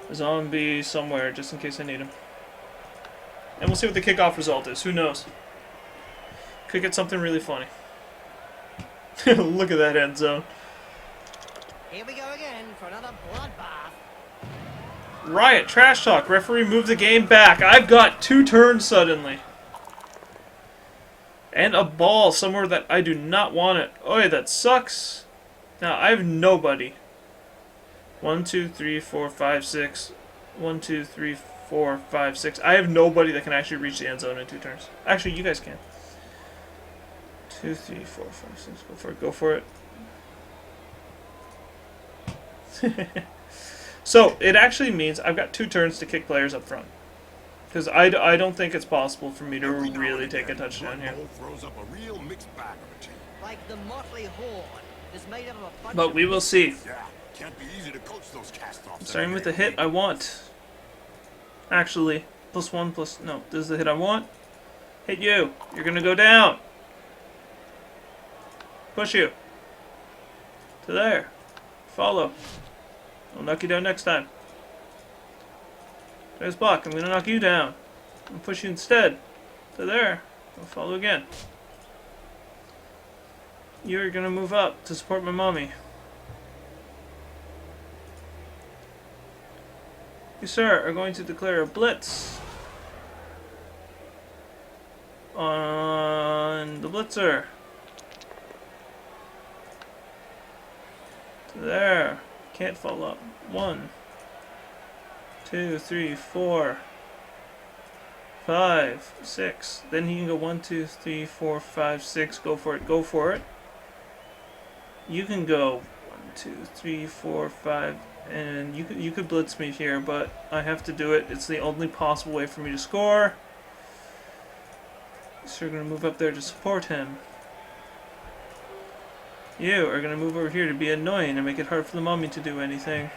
a zombie somewhere just in case I need him. And we'll see what the kickoff result is. Who knows? Could get something really funny. Look at that end zone. Here we go again for another bloodbath. Riot, trash talk. Referee moved the game back. I've got 2 turns suddenly. And a ball somewhere that I do not want it. Oh, that sucks. Now, I have nobody. 1, 2, 3, 4, 5, 6. 1, 2, 3, 4, 5, 6. I have nobody that can actually reach the end zone in 2 turns. Actually, you guys can. 2, 3, 4, 5, 6. Go for it. Go for it. So, it actually means I've got 2 turns to kick players up front. Because I don't think it's possible for me to really take a touchdown here. Like the motley horde is made up of a bunch But we will see. I'm Starting with the hit I want. Actually, +1 plus... No, this is the hit I want. Hit you. You're going to go down. Push you. To there. Follow. I'll knock you down next time. There's Buck. I'm going to knock you down. I'll push you instead. To there. I'll follow again. You're going to move up to support my mommy. You, sir, are going to declare a blitz on the blitzer. There. Can't fall up. 1, 2, 3, 4, 5, 6. Then he can go 1, 2, 3, 4, 5, 6. Go for it. Go for it. You can go 1, 2, 3, 4, 5, And you could blitz me here, but I have to do it. It's the only possible way for me to score. So you're going to move up there to support him. You are going to move over here to be annoying and make it hard for the mummy to do anything.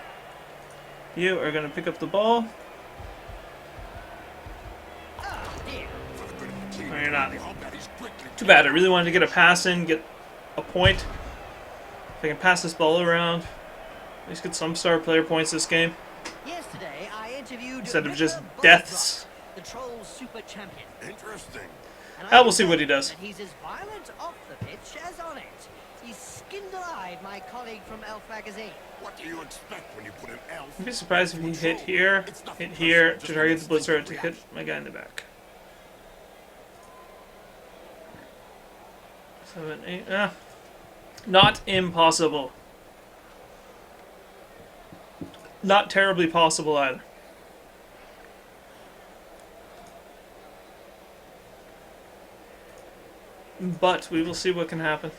You are going to pick up the ball. No, you're not. Too bad. I really wanted to get a pass in, get a point. If I can pass this ball around, at least get some star player points this game. Yesterday, I interviewed Instead of just Mr. deaths. Bodyguard, the Troll's super champion. Interesting. And We'll can see tell what he you does. that he's as violent off the pitch as on it. He's skinned alive my colleague from Elf Magazine. What do you expect when you put an elf? I'd be surprised if he hit here, to target the blitzer, to hit my guy in the back. 7, 8, not impossible. Not terribly possible either. But we will see what can happen.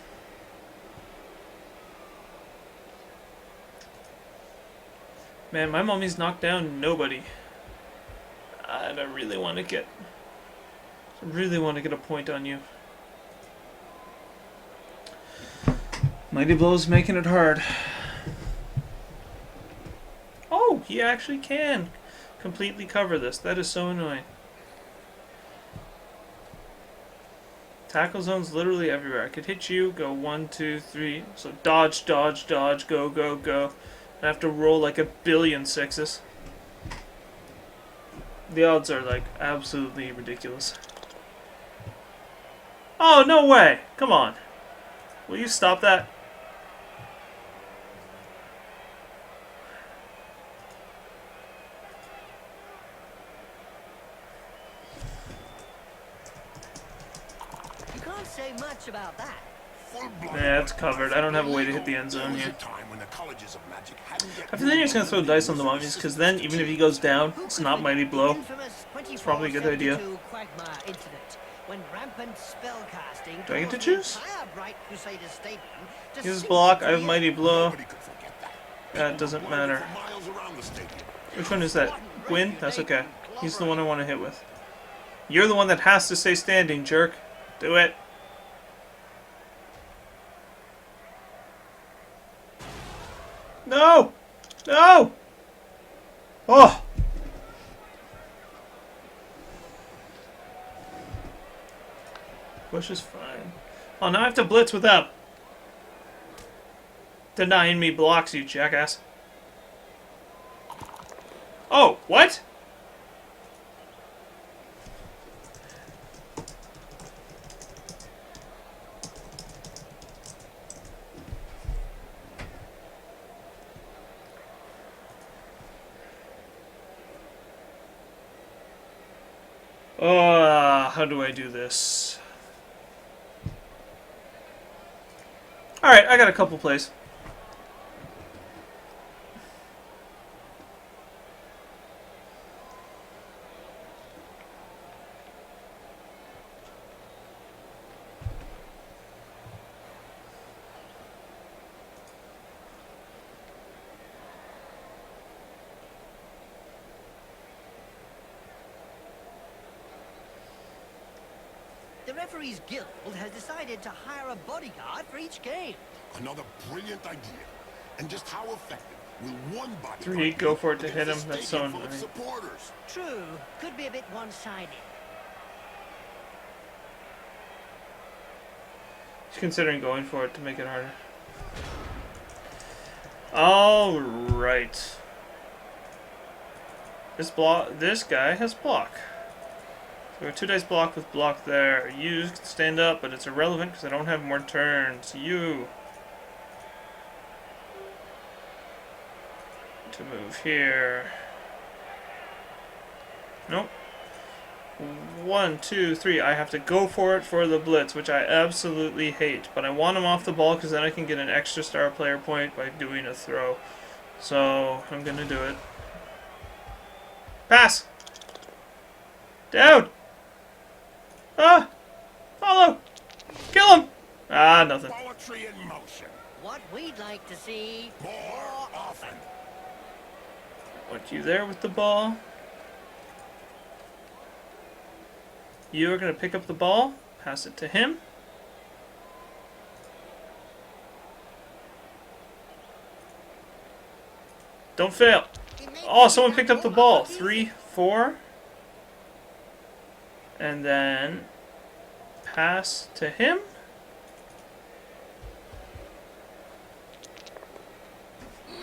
Man, my mummy's knocked down nobody. And I really want to get a point on you. Mighty Blow's making it hard. Oh, he actually can completely cover this. That is so annoying. Tackle zone's literally everywhere. I could hit you, go 1, 2, 3. So dodge, dodge, dodge, go, go, go. I have to roll like a billion sixes. The odds are like absolutely ridiculous. Oh, no way! Come on. Will you stop that? You can't say much about that. Yeah, it's covered. I don't have a way to hit the end zone here. I feel like he's going to throw dice on the mummies, because then, even if he goes down, it's not Mighty Blow. It's probably a good idea. Do I get to choose? His block, I have Mighty Blow. That doesn't matter. Which one is that? Gwyn? That's okay. He's the one I want to hit with. You're the one that has to stay standing, jerk. Do it. No! No! Oh! Push is fine. Oh, now I have to blitz without denying me blocks, you jackass. Oh, what? How do I do this? Alright, I got a couple plays. The referees guild has decided to hire a bodyguard for each game. Another brilliant idea. And just how effective will one bodyguard 3, go for it to hit him. against a That's so stadium full of annoying. supporters? True, could be a bit one-sided. He's considering going for it to make it harder. Alright. This guy has block. So 2 dice block with block there. You can stand up, but it's irrelevant because I don't have more turns. You to move here. Nope. 1, 2, 3. I have to go for it for the blitz, which I absolutely hate. But I want him off the ball because then I can get an extra star player point by doing a throw. So I'm gonna do it. Pass. Down. Ah! Follow! Kill him! Ah, nothing. Poetry in motion. What we'd like to see More often. Want you there with the ball. You are going to pick up the ball, pass it to him. Don't fail. Oh, someone picked up the ball. 3, 4. And then pass to him.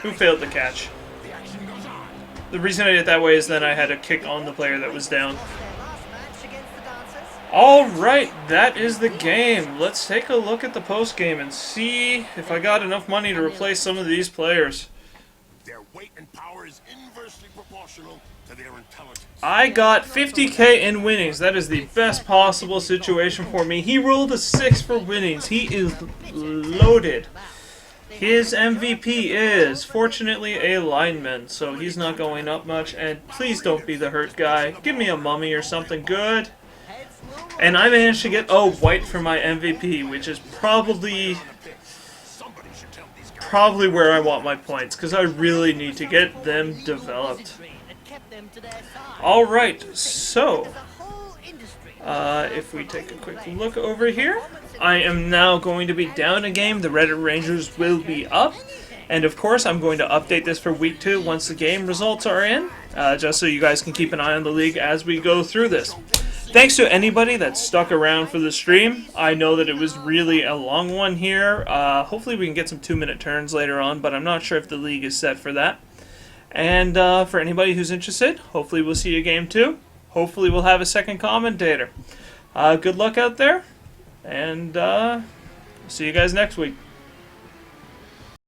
Who failed the catch? The reason I did it that way is then I had to kick on the player that was down. Alright, that is the game. Let's take a look at the post game and see if I got enough money to replace some of these players. Their weight and power is inversely proportional to their intelligence. I got 50k in winnings. That is the best possible situation for me. He rolled a 6 for winnings. He is loaded. His MVP is, fortunately, a lineman, so he's not going up much. And please don't be the hurt guy. Give me a mummy or something good. And I managed to get, white for my MVP, which is probably where I want my points, because I really need to get them developed. Alright, so, if we take a quick look over here, I am now going to be down a game. The Reddit Rangers will be up. And of course, I'm going to update this for week 2 once the game results are in, just so you guys can keep an eye on the league as we go through this. Thanks to anybody that stuck around for the stream. I know that it was really a long one here. Hopefully we can get some 2-minute turns later on, but I'm not sure if the league is set for that. And for anybody who's interested, hopefully we'll see you game 2. Hopefully we'll have a second commentator. Good luck out there, and see you guys next week.